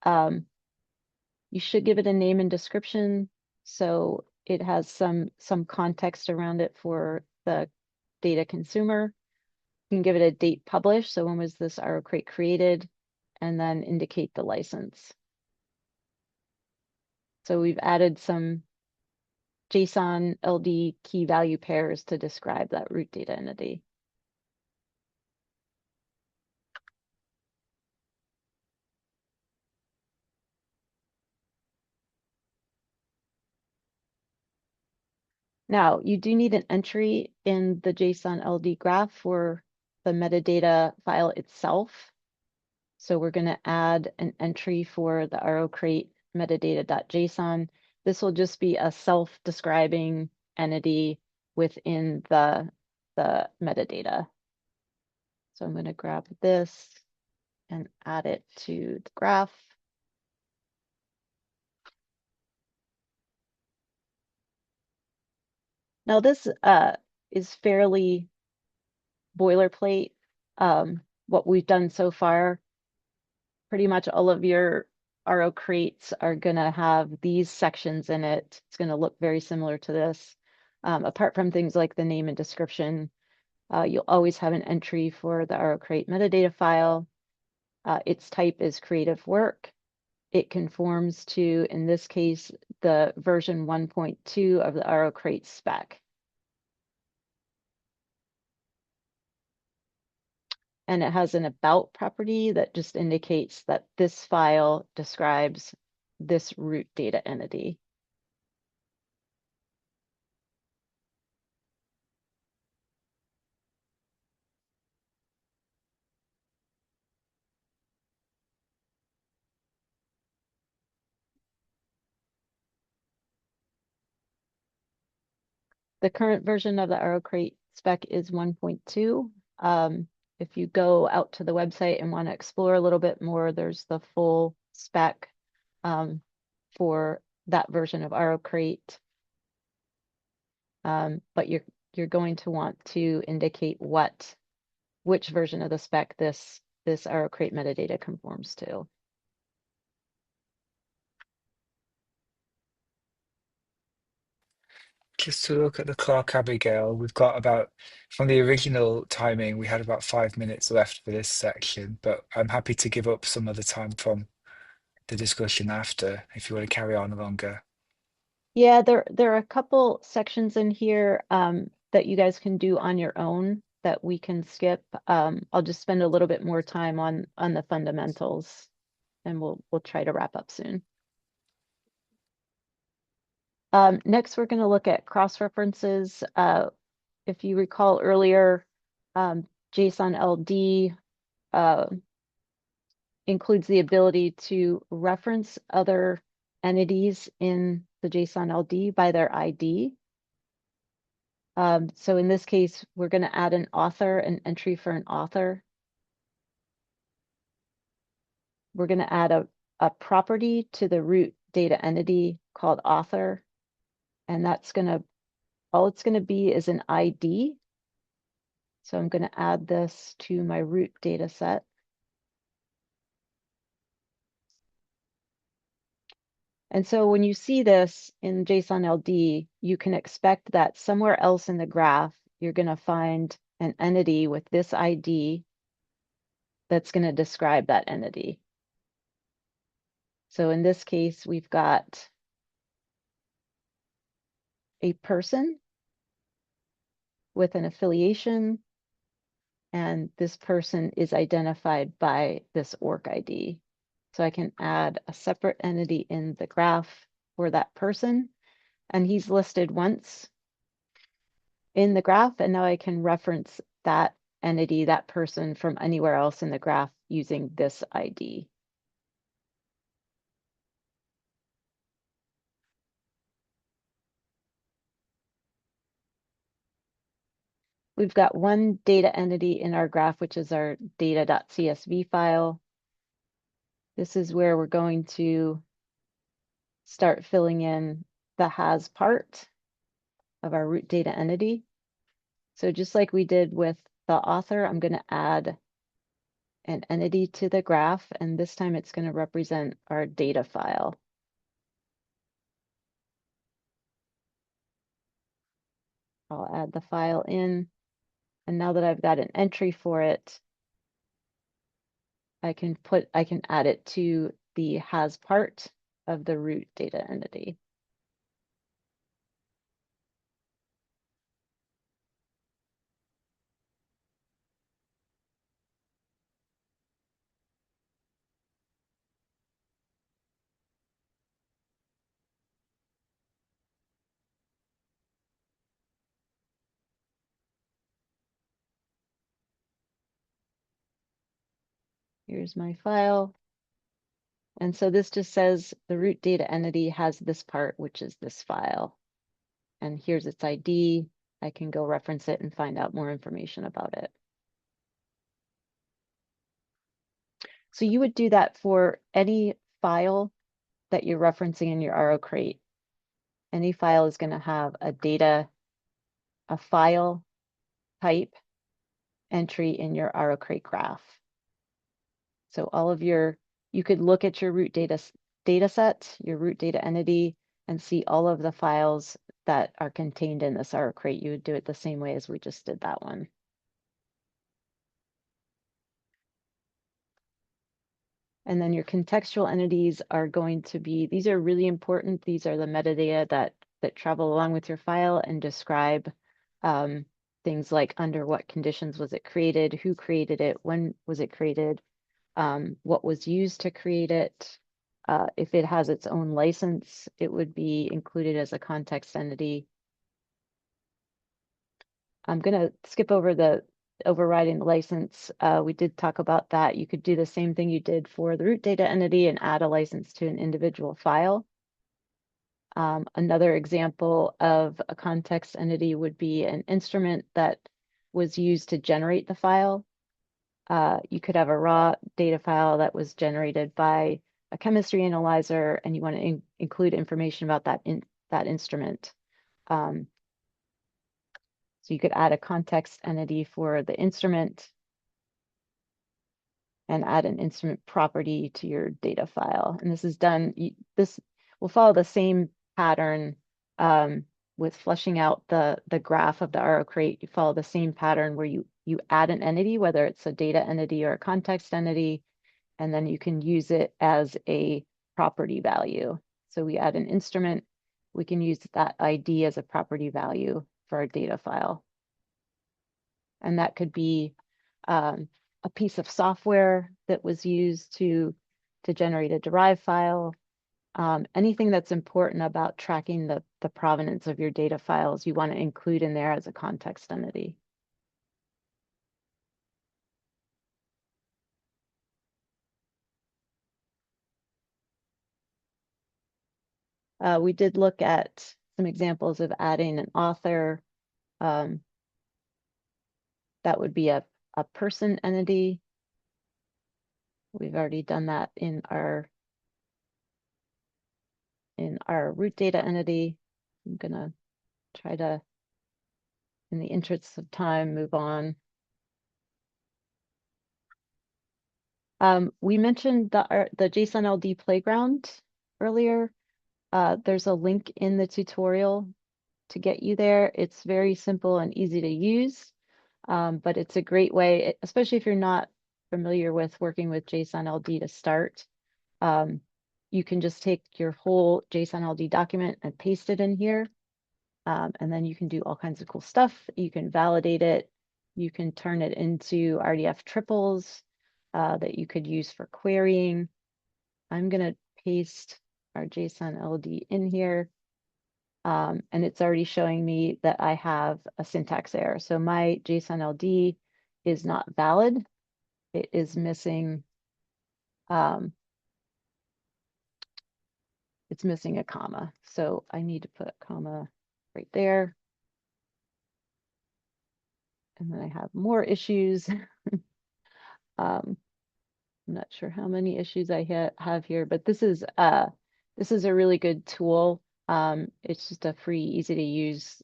You should give it a name and description so it has some context around it for the data consumer. You can give it a date published, so when was this RO crate created, and then indicate the license. So we've added some JSON LD key value pairs to describe that root data entity. Now, you do need an entry in the JSON LD graph for the metadata file itself. So we're going to add an entry for the RO crate metadata.json. This will just be a self-describing entity within the metadata. So I'm going to grab this and add it to the graph. Now this is fairly boilerplate. What we've done so far, pretty much all of your RO crates are going to have these sections in it. It's going to look very similar to this. Apart from things like the name and description, you'll always have an entry for the RO-Crate metadata file. Its type is creative work. It conforms to, in this case, the version 1.2 of the RO-Crate spec. And it has an about property that just indicates that this file describes this root data entity. The current version of the RO-Crate spec is 1.2. If you go out to the website and want to explore a little bit more, there's the full spec for that version of RO-Crate. But you're going to want to indicate which version of the spec this RO-Crate metadata conforms to. Just to look at the clock, Abigail, we've got about, from the original timing, we had about 5 minutes left for this section, but I'm happy to give up some of the time from the discussion after if you want to carry on longer. Yeah, there are a couple sections in here that you guys can do on your own that we can skip. I'll just spend a little bit more time on the fundamentals, and we'll try to wrap up soon. Next, we're going to look at cross references. If you recall earlier, JSON LD includes the ability to reference other entities in the JSON LD by their ID. So in this case, we're going to add an entry for an author. We're going to add a property to the root data entity called author. And all it's going to be is an ID. So I'm going to add this to my root data set. And so when you see this in JSON LD, you can expect that somewhere else in the graph, you're going to find an entity with this ID that's going to describe that entity. So in this case, we've got a person with an affiliation, and this person is identified by this orc ID. So I can add a separate entity in the graph for that person, and he's listed once in the graph, and now I can reference that entity, that person, from anywhere else in the graph using this ID. We've got one data entity in our graph, which is our data.csv file. This is where we're going to start filling in the has part of our root data entity. So just like we did with the author, I'm going to add an entity to the graph, and this time it's going to represent our data file. I'll add the file in, and now that I've got an entry for it, I can add it to the has part of the root data entity. Here's my file. And so this just says the root data entity has this part, which is this file. And here's its ID. I can go reference it and find out more information about it. So you would do that for any file that you're referencing in your RO-Crate. Any file is going to have a file type entry in your RO-Crate graph. So you could look at your root data set, your root data entity, and see all of the files that are contained in this RO crate, you would do it the same way as we just did that one. And then your contextual entities are going to be, these are really important. These are the metadata that travel along with your file and describe things like under what conditions was it created, who created it, when was it created, what was used to create it. If it has its own license, it would be included as a context entity. I'm going to skip over the overriding the license. We did talk about that. You could do the same thing you did for the root data entity and add a license to an individual file. Another example of a context entity would be an instrument that was used to generate the file. You could have a raw data file that was generated by a chemistry analyzer, and you want to include information about that instrument. So you could add a context entity for the instrument and add an instrument property to your data file. And this is done, this will follow the same pattern with fleshing out the graph of the RO crate. You follow the same pattern where you add an entity, whether it's a data entity or a context entity, and then you can use it as a property value. So we add an instrument, we can use that ID as a property value for our data file. And that could be a piece of software that was used to generate a derived file. Anything that's important about tracking the provenance of your data files, you want to include in there as a context entity. We did look at some examples of adding an author. That would be a person entity. We've already done that in our root data entity. I'm gonna try to, in the interest of time, move on. We mentioned the JSON LD playground earlier. There's a link in the tutorial to get you there. It's very simple and easy to use, but it's a great way, especially if you're not familiar with working with JSON LD to start. You can just take your whole JSON LD document and paste it in here. And then you can do all kinds of cool stuff. You can validate it. You can turn it into RDF triples that you could use for querying. I'm going to paste our JSON LD in here. And it's already showing me that I have a syntax error. So my JSON LD is not valid. It is missing, it's missing a comma. So I need to put a comma right there. And then I have more issues. I'm not sure how many issues I have here, but this is a really good tool. It's just a free, easy to use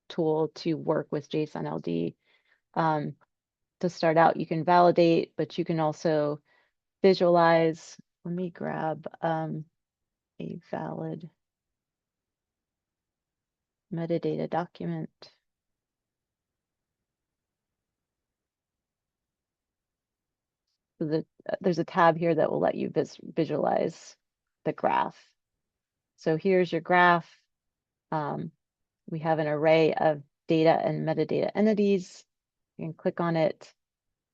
tool to work with JSON LD. To start out, you can validate, but you can also visualize. Let me grab a valid metadata document. So there's a tab here that will let you visualize the graph. So here's your graph. We have an array of data and metadata entities. You can click on it,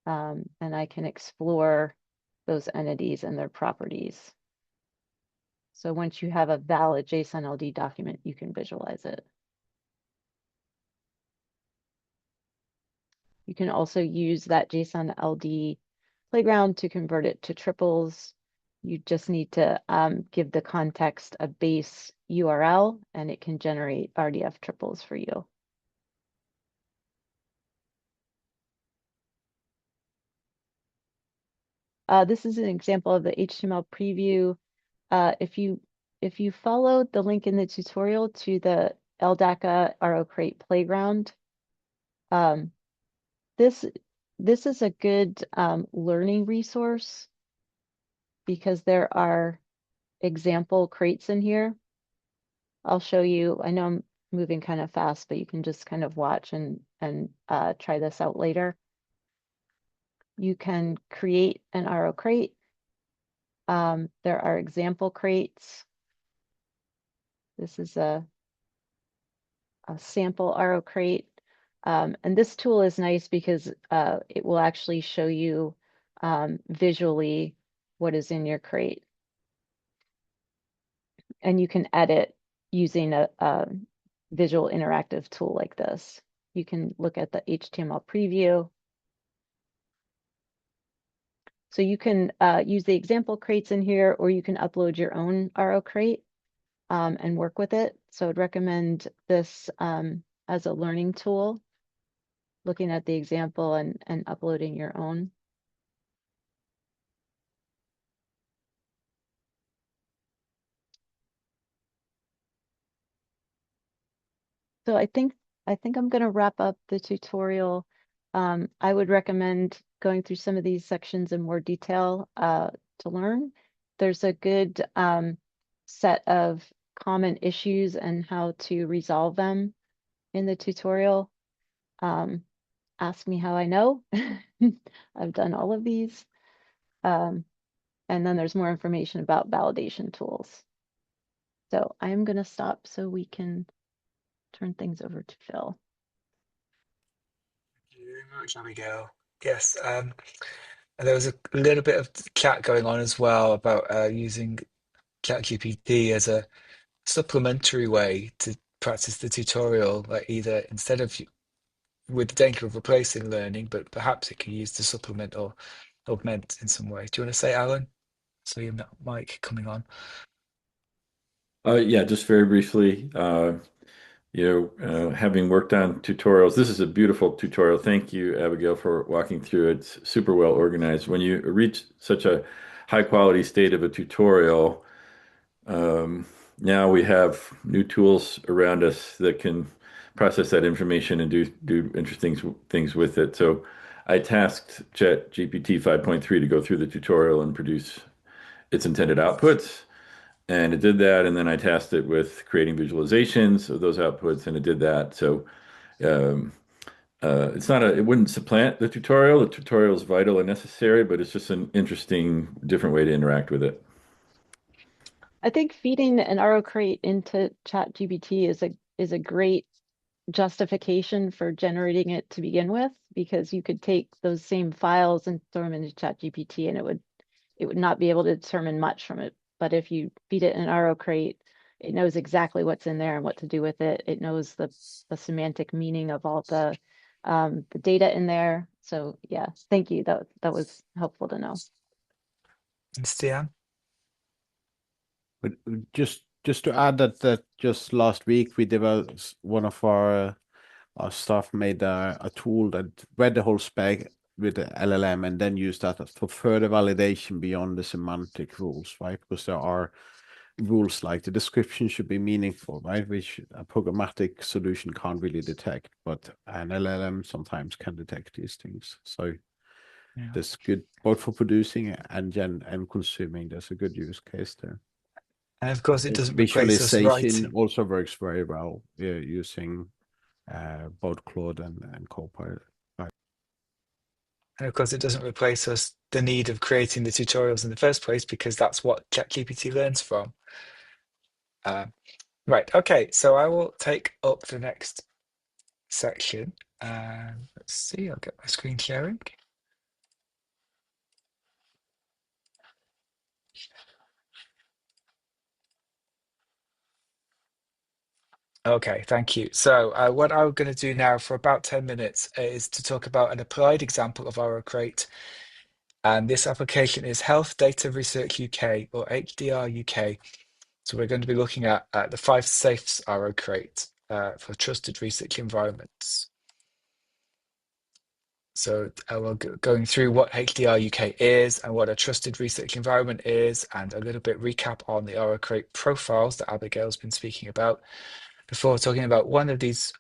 and I can explore those entities and their properties. So once you have a valid JSON LD document, you can visualize it. You can also use that JSON LD playground to convert it to triples. You just need to give the context a base URL, and it can generate RDF triples for you. This is an example of the HTML preview. If you follow the link in the tutorial to the LDACA RO Crate playground, this is a good learning resource because there are example crates in here. I'll show you. I know I'm moving kind of fast, but you can just kind of watch and try this out later. You can create an RO crate. There are example crates. This is a sample RO crate. And this tool is nice because it will actually show you visually what is in your crate. And you can edit using a visual interactive tool like this. You can look at the HTML preview. So you can use the example crates in here, or you can upload your own RO crate and work with it. So I'd recommend this as a learning tool, looking at the example and uploading your own. So I think I'm going to wrap up the tutorial. I would recommend going through some of these sections in more detail to learn. There's a good set of common issues and how to resolve them in the tutorial. Ask me how I know. I've done all of these. And then there's more information about validation tools. So I'm going to stop so we can turn things over to Phil. Thank you very much, Abigail. Yes, and there was a little bit of chat going on as well about using ChatGPT as a supplementary way to practice the tutorial, like either instead of with the danger of replacing learning, but perhaps it can use to supplement or augment in some way. Do you want to say, Alan? So your mic coming on. Yeah, just very briefly, having worked on tutorials, this is a beautiful tutorial. Thank you, Abigail, for walking through it. It's super well organized. When you reach such a high quality state of a tutorial, now we have new tools around us that can process that information and do interesting things with it. So I tasked ChatGPT 5.3 to go through the tutorial and produce its intended outputs. And it did that, and then I tasked it with creating visualizations of those outputs, and it did that. So um, it wouldn't supplant the tutorial. The tutorial is vital and necessary, but it's just an interesting, different way to interact with it. I think feeding an RO crate into ChatGPT is a great justification for generating it to begin with, because you could take those same files and throw them into ChatGPT and it would not be able to determine much from it. But if you feed it an RO crate, it knows exactly what's in there and what to do with it. It knows the semantic meaning of all the data in there. So yeah, thank you. That was helpful to know. And Stian? But just to add that just last week we developed one of our staff made a tool that read the whole spec with the LLM and then used that for further validation beyond the semantic rules, right? Because there are rules like the description should be meaningful, right? Which a programmatic solution can't really detect, but an LLM sometimes can detect these things. So Yeah. that's good both for producing and consuming. There's a good use case there. And of course, it doesn't replace us Visualization writing. also works very well using both Claude and Copilot. And of course, it doesn't replace us the need of creating the tutorials in the first place, because that's what ChatGPT learns from. Right. Okay. So I will take up the next section. Let's see. I'll get my screen sharing. Okay, thank you. So what I'm going to do now for about 10 minutes is to talk about an applied example of our crate. And this application is Health Data Research UK, or HDR UK. So we're going to be looking at the 5 safes RO crate for trusted research environments. So we're going through what HDR UK is and what a trusted research environment is, and a little bit recap on the RO crate profiles that Abigail's been speaking about, before talking about one of these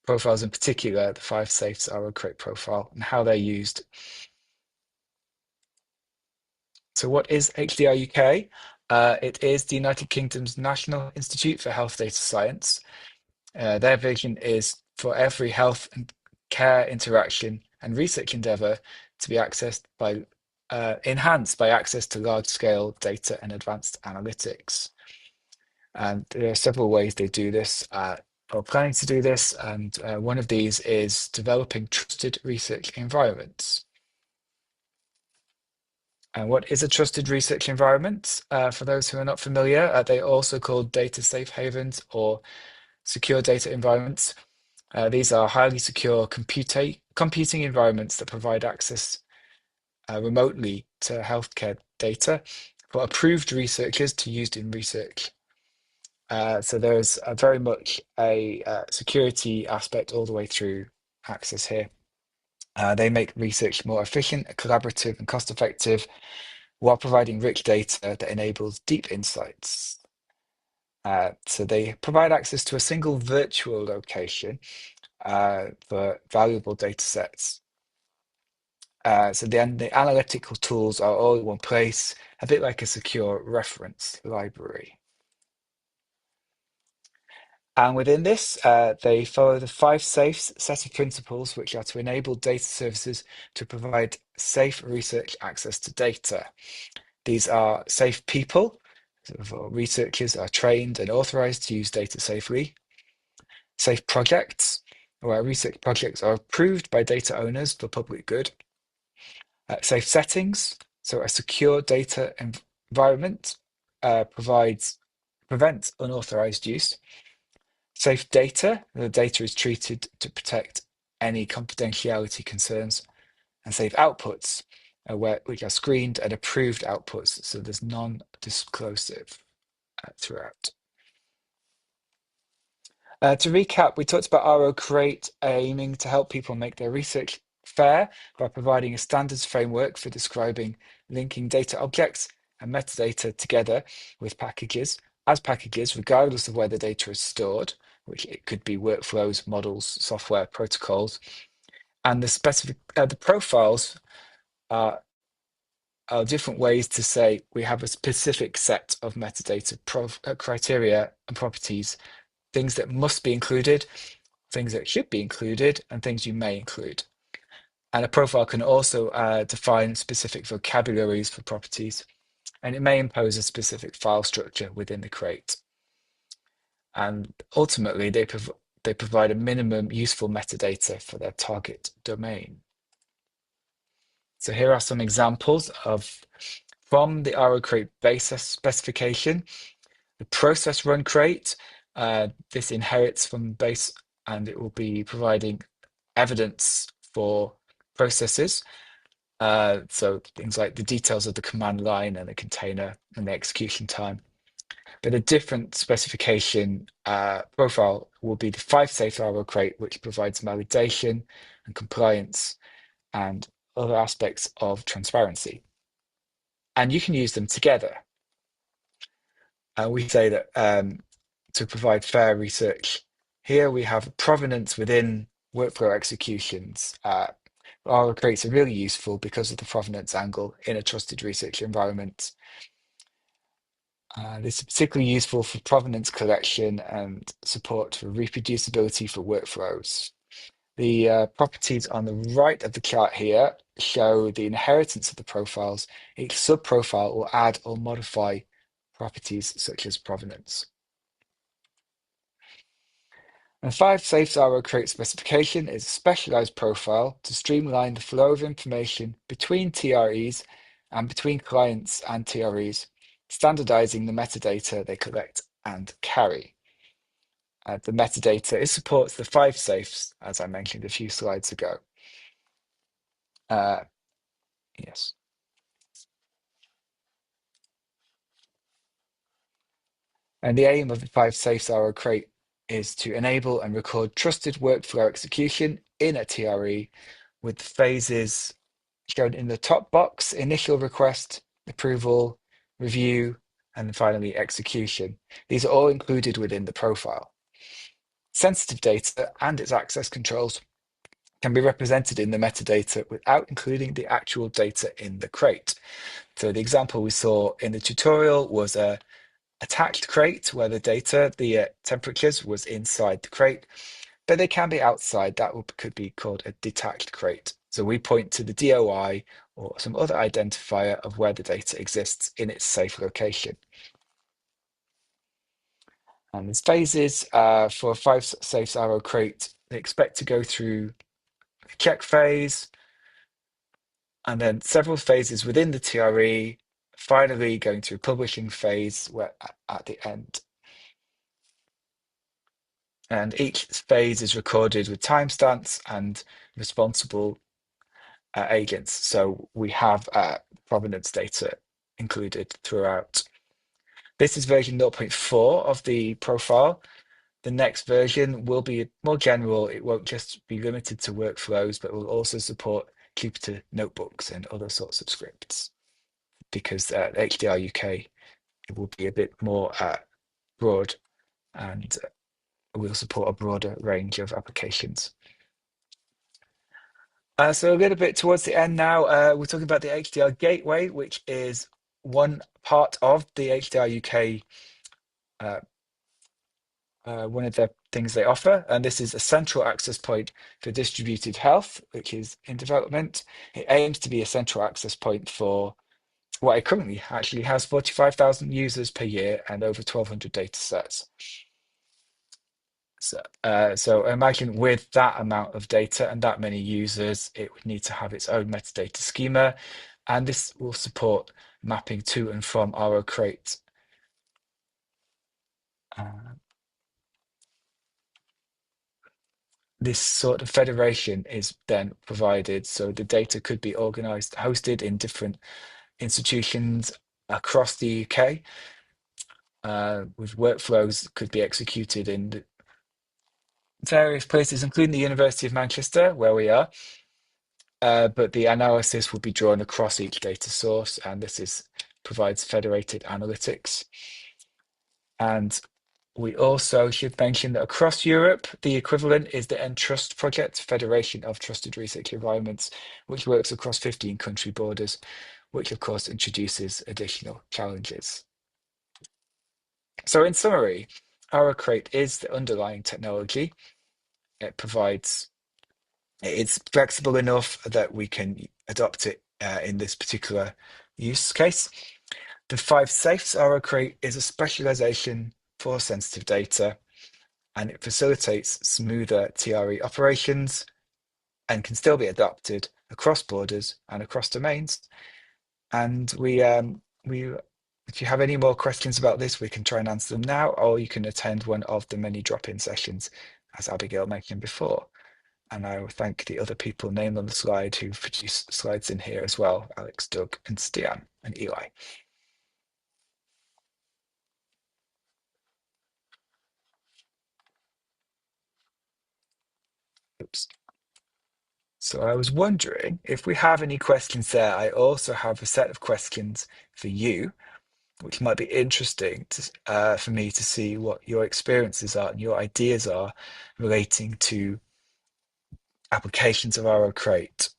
profiles in particular, the 5 safes RO crate profile, and how they're used. So what is HDR UK? It is the United Kingdom's National Institute for Health Data Science. Their vision is for every health and care interaction and research endeavor to be enhanced by access to large-scale data and advanced analytics. And there are several ways they do this, or planning to do this, and one of these is developing trusted research environments. And what is a trusted research environment? For those who are not familiar, they are also called data safe havens or secure data environments. These are highly secure computing environments that provide access remotely to healthcare data for approved researchers to use in research. So there's very much a security aspect all the way through access here. They make research more efficient, collaborative, and cost-effective while providing rich data that enables deep insights. So they provide access to a single virtual location for valuable data sets. So then the analytical tools are all in one place, a bit like a secure reference library. And within this, they follow the 5 SAFEs set of principles, which are to enable data services to provide safe research access to data. These are safe people, so researchers are trained and authorized to use data safely. Safe projects, where research projects are approved by data owners for public good. Safe settings, so a secure data environment prevents unauthorized use. Safe data, the data is treated to protect any confidentiality concerns. And safe outputs, which are screened and approved outputs, so there's non-disclosive throughout. To recap, we talked about RO Create aiming to help people make their research fair by providing a standards framework for describing linking data objects and metadata together with packages, regardless of where the data is stored, which it could be workflows, models, software, protocols. And the profiles are different ways to say we have a specific set of metadata criteria and properties, things that must be included, things that should be included, and things you may include. And a profile can also define specific vocabularies for properties, and it may impose a specific file structure within the crate. And ultimately, they provide a minimum useful metadata for their target domain. So here are some examples from the RO Crate basis specification. The process run crate, this inherits from base, and it will be providing evidence for processes. So things like the details of the command line and the container and the execution time. But a different specification profile will be the 5 safe RO Crate, which provides validation and compliance and other aspects of transparency. And you can use them together. We say that to provide fair research, here we have provenance within workflow executions. RO Crates are really useful because of the provenance angle in a trusted research environment. This is particularly useful for provenance collection and support for reproducibility for workflows. The properties on the right of the chart here show the inheritance of the profiles. Each subprofile will add or modify properties such as provenance. And 5 Safes RO Crate specification is a specialized profile to streamline the flow of information between TREs and between clients and TREs, standardizing the metadata they collect and carry. The metadata supports the 5 Safes, as I mentioned a few slides ago. Yes. And the aim of the 5 Safes RO Crate is to enable and record trusted workflow execution in a TRE with phases shown in the top box: initial request, approval, review, and finally execution. These are all included within the profile. Sensitive data and its access controls can be represented in the metadata without including the actual data in the crate. So the example we saw in the tutorial was a attached crate where the data, the temperatures was inside the crate, but they can be outside. That could be called a detached crate. So we point to the DOI or some other identifier of where the data exists in its safe location. And there's phases for a 5 safe arrow crate. They expect to go through a check phase, and then several phases within the TRE, finally going through publishing phase where at the end. And each phase is recorded with timestamps and responsible agents. So we have provenance data included throughout. This is version 0.4 of the profile. The next version will be more general. It won't just be limited to workflows, but will also support Jupyter notebooks and other sorts of scripts, because HDR UK will be a bit more broad and will support a broader range of applications. So a little bit towards the end now, we're talking about the HDR Gateway, which is one part of the HDR UK, one of the things they offer. And this is a central access point for distributed health, which is in development. It aims to be a central access point for what it currently actually has 45,000 users per year and over 1,200 data sets. So imagine with that amount of data and that many users, it would need to have its own metadata schema, and this will support mapping to and from our crate. This sort of federation is then provided, so the data could be organized, hosted in different institutions across the UK, with workflows that could be executed in various places, including the University of Manchester, where we are. But the analysis will be drawn across each data source, and provides federated analytics. And we also should mention that across Europe, the equivalent is the Entrust project, Federation of Trusted Research Environments, which works across 15 country borders, which of course introduces additional challenges. So in summary, our crate is the underlying technology. It's flexible enough that we can adopt it in this particular use case. The 5 safes arrow crate is a specialization for sensitive data, and it facilitates smoother TRE operations and can still be adopted across borders and across domains. And if you have any more questions about this, we can try and answer them now, or you can attend one of the many drop-in sessions, as Abigail mentioned before. And I will thank the other people named on the slide who produced slides in here as well, Alex, Doug, and Stian, and Eli. Oops. So I was wondering if we have any questions there. I also have a set of questions for you, which might be interesting for me to see what your experiences are and your ideas are relating to applications of our crate.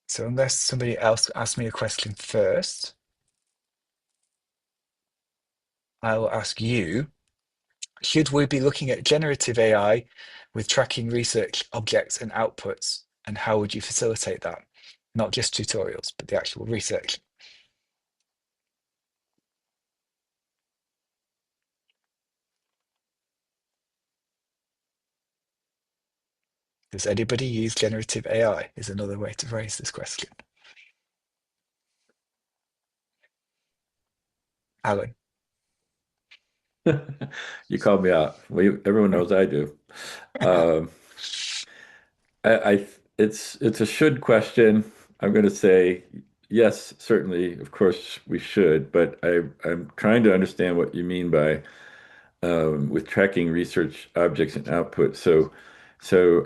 So unless somebody else asks me a question first, I will ask you, should we be looking at generative AI with tracking research objects and outputs? And how would you facilitate that? Not just tutorials, but the actual research. Does anybody use generative AI? Is another way to phrase this question. Alan. You called me out. Everyone knows I do. Um, it's a should question. I'm going to say yes, certainly, of course we should, but I'm trying to understand what you mean by with tracking research objects and output. So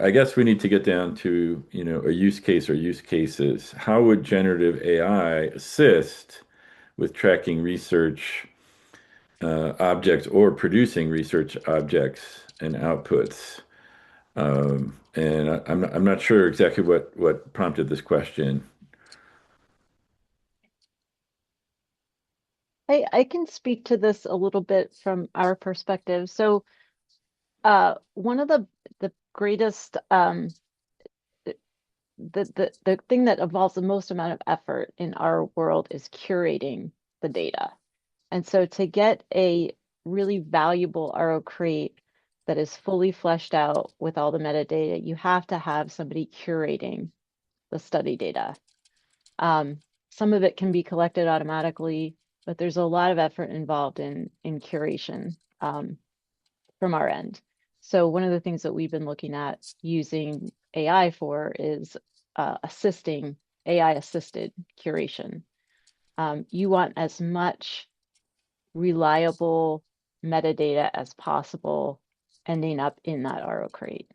I guess we need to get down to, a use case or use cases. How would generative AI assist with tracking research objects or producing research objects and outputs? And I'm not sure exactly what prompted this question. I can speak to this a little bit from our perspective. So, one of the greatest the thing that involves the most amount of effort in our world is curating the data. And so to get a really valuable RO crate that is fully fleshed out with all the metadata, you have to have somebody curating the study data. Um, some of it can be collected automatically, but there's a lot of effort involved in curation from our end. So one of the things that we've been looking at using AI for is assisting AI assisted curation. You want as much reliable metadata as possible ending up in that RO crate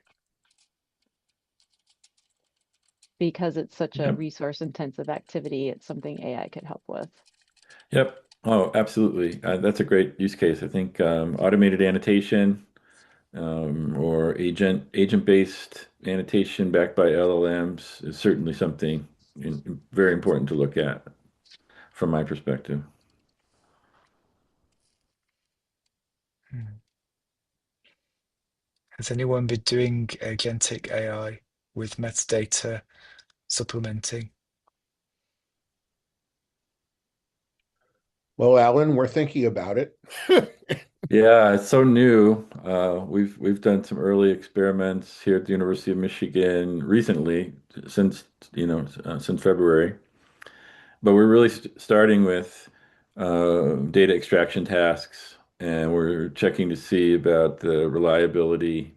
because it's such a Yep. resource intensive activity. It's something AI could help with. Yep. Oh, absolutely. That's a great use case. I think automated annotation or agent-based annotation backed by LLMs is certainly something very important to look at from my perspective. Hmm. Has anyone been doing agentic AI with metadata supplementing? Well, Alan, we're thinking about it. Yeah, it's so new. We've done some early experiments here at the University of Michigan recently, since since February. But we're really starting with data extraction tasks, and we're checking to see about the reliability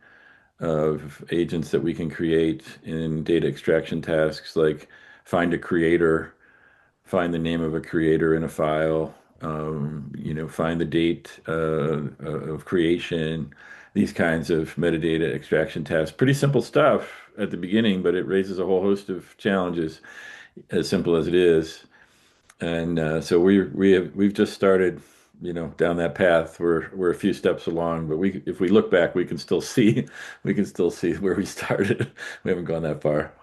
of agents that we can create in data extraction tasks, like find a creator, find the name of a creator in a file, find the date of creation, these kinds of metadata extraction tasks. Pretty simple stuff at the beginning, but it raises a whole host of challenges, as simple as it is. And so we've just started, down that path. We're a few steps along, but if we look back, we can still see where we started. We haven't gone that far.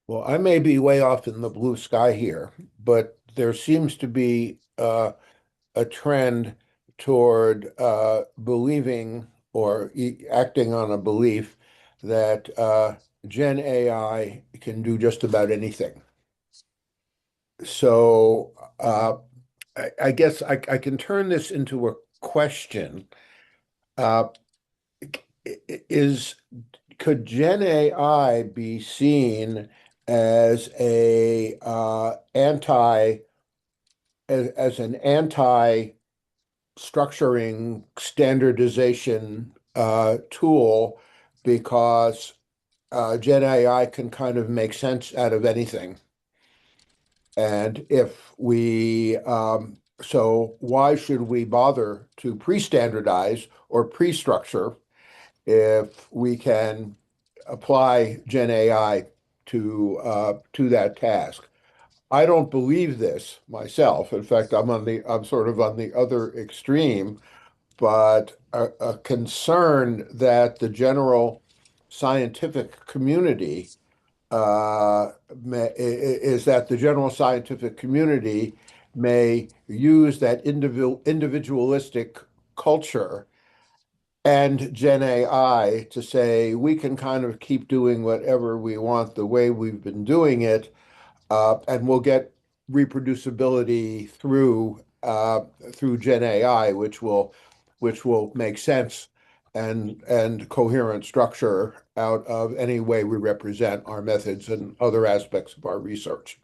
Well, I may be way off in the blue sky here, but there seems to be a trend toward believing or acting on a belief that Gen AI can do just about anything. So I guess I can turn this into a question. Uh, is Could Gen AI be seen as a as an anti structuring standardization tool because Gen AI can kind of make sense out of anything. And if we, so why should we bother to pre-standardize or pre-structure if we can apply Gen AI to that task? I don't believe this myself. In fact, I'm sort of on the other extreme, but a concern that the general scientific community is that the general scientific community may use that individualistic culture and Gen AI to say we can kind of keep doing whatever we want the way we've been doing it, and we'll get reproducibility through Gen AI, which will make sense and coherent structure out of any way we represent our methods and other aspects of our research.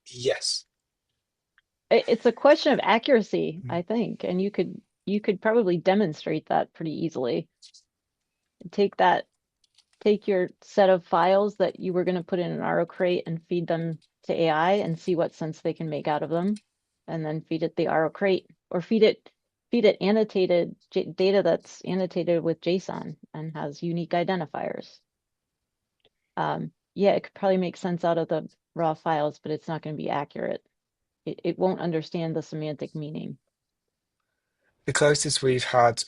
Yes. It's a question of accuracy, Mm. I think, and you could probably demonstrate that pretty easily. Take that take your set of files that you were going to put in an RO crate and feed them to AI and see what sense they can make out of them, and then feed it the RO crate or feed it annotated data that's annotated with JSON and has unique identifiers. Yeah, it could probably make sense out of the raw files, but it's not going to be accurate. It won't understand the semantic meaning. The closest we've had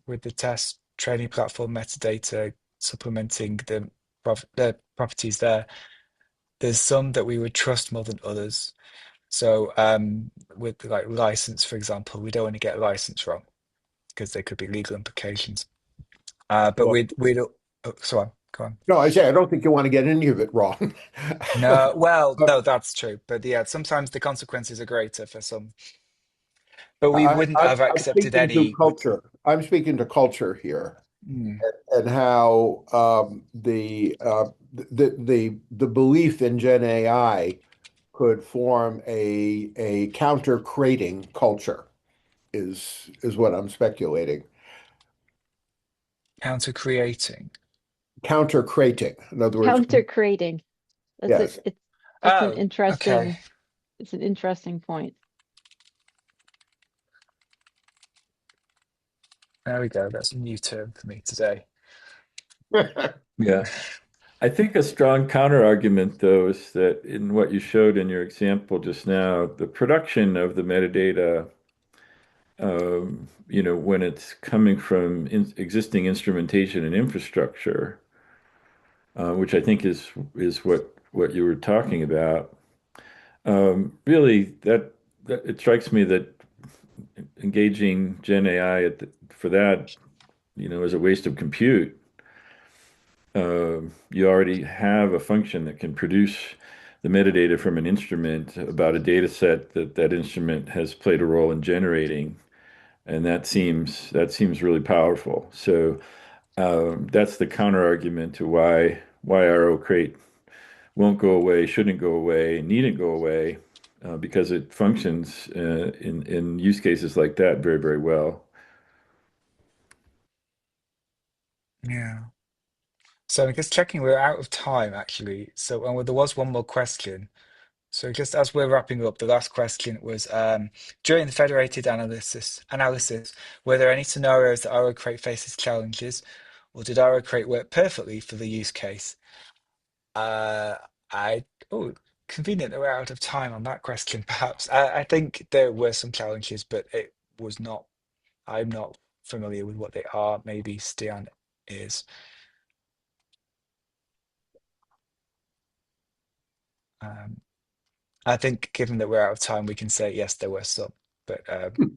with the test training platform metadata supplementing the properties there. There's some that we would trust more than others. So with like license, for example, we don't want to get a license wrong because there could be legal implications. But Well, we'd oh, sorry, go on. no, I say I don't think you want to get any of it wrong. No, well, Uh, no, that's true. But yeah, sometimes the consequences are greater for some. But we I, wouldn't I'm, have I'm accepted speaking to any. culture. I'm speaking to culture here, Hmm, and how the belief in Gen AI could form a counter creating culture is what I'm speculating. counter creating. Counter creating, in other words, Counter creating. That's yes. it's an Oh, okay. interesting point. There we go. That's a new term for me today. Yeah. I think a strong counter argument, though, is that in what you showed in your example just now, the production of the metadata, when it's coming from existing instrumentation and infrastructure, which I think is what you were talking about. Really, that it strikes me that engaging Gen AI for that, is a waste of compute. You already have a function that can produce the metadata from an instrument about a data set that that instrument has played a role in generating, and that seems really powerful. So that's the counter argument to why RO crate won't go away, shouldn't go away, needn't go away, because it functions in use cases like that very, very well. Yeah. So I guess checking we're out of time actually. So there was one more question. So just as we're wrapping up, the last question was during the federated analysis, were there any scenarios that RO-Crate faces challenges, or did RO-Crate work perfectly for the use case? Uh, I oh, convenient that we're out of time on that question, perhaps. I think there were some challenges, but it was not. I'm not familiar with what they are. Maybe Stian is. Um, I think given that we're out of time, we can say yes, there were some, but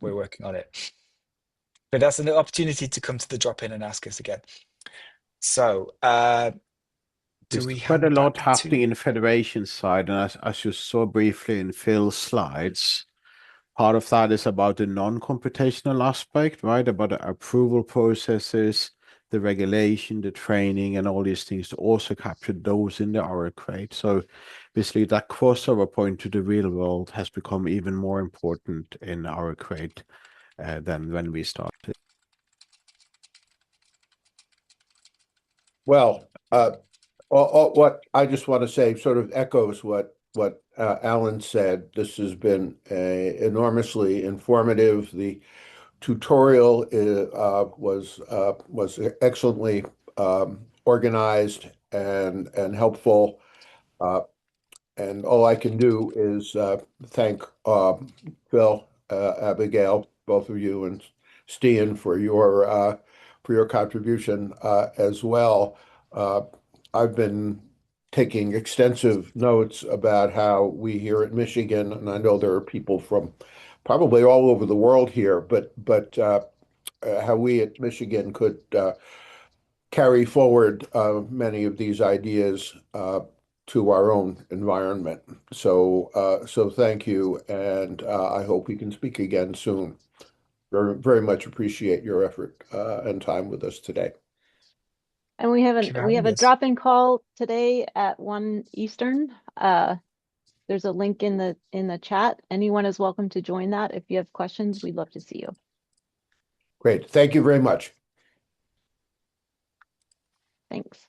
we're working on it. But that's an opportunity to come to the drop in and ask us again. So, do There's we quite a hand lot back to? happening in the Federation side, and as you saw briefly in Phil's slides, part of that is about the non-computational aspect, right? About the approval processes, the regulation, the training, and all these things to also capture those in the RO crate. So basically that crossover point to the real world has become even more important in RO crate than when we started. Well, what I just want to say sort of echoes what Alan said. This has been enormously informative. The tutorial was excellently organized and helpful. Uh, and all I can do is thank Phil, Abigail, both of you, and Stian for your contribution as well. Uh, I've been taking extensive notes about how we here at Michigan, and I know there are people from probably all over the world here, but how we at Michigan could carry forward many of these ideas to our own environment. So thank you, and I hope we can speak again soon. Very, very much appreciate your effort and time with us today. And Thank you for we have having a us. drop-in call today at 1 Eastern. There's a link in the chat. Anyone is welcome to join that. If you have questions, we'd love to see you. Great. Thank you very much. Thanks.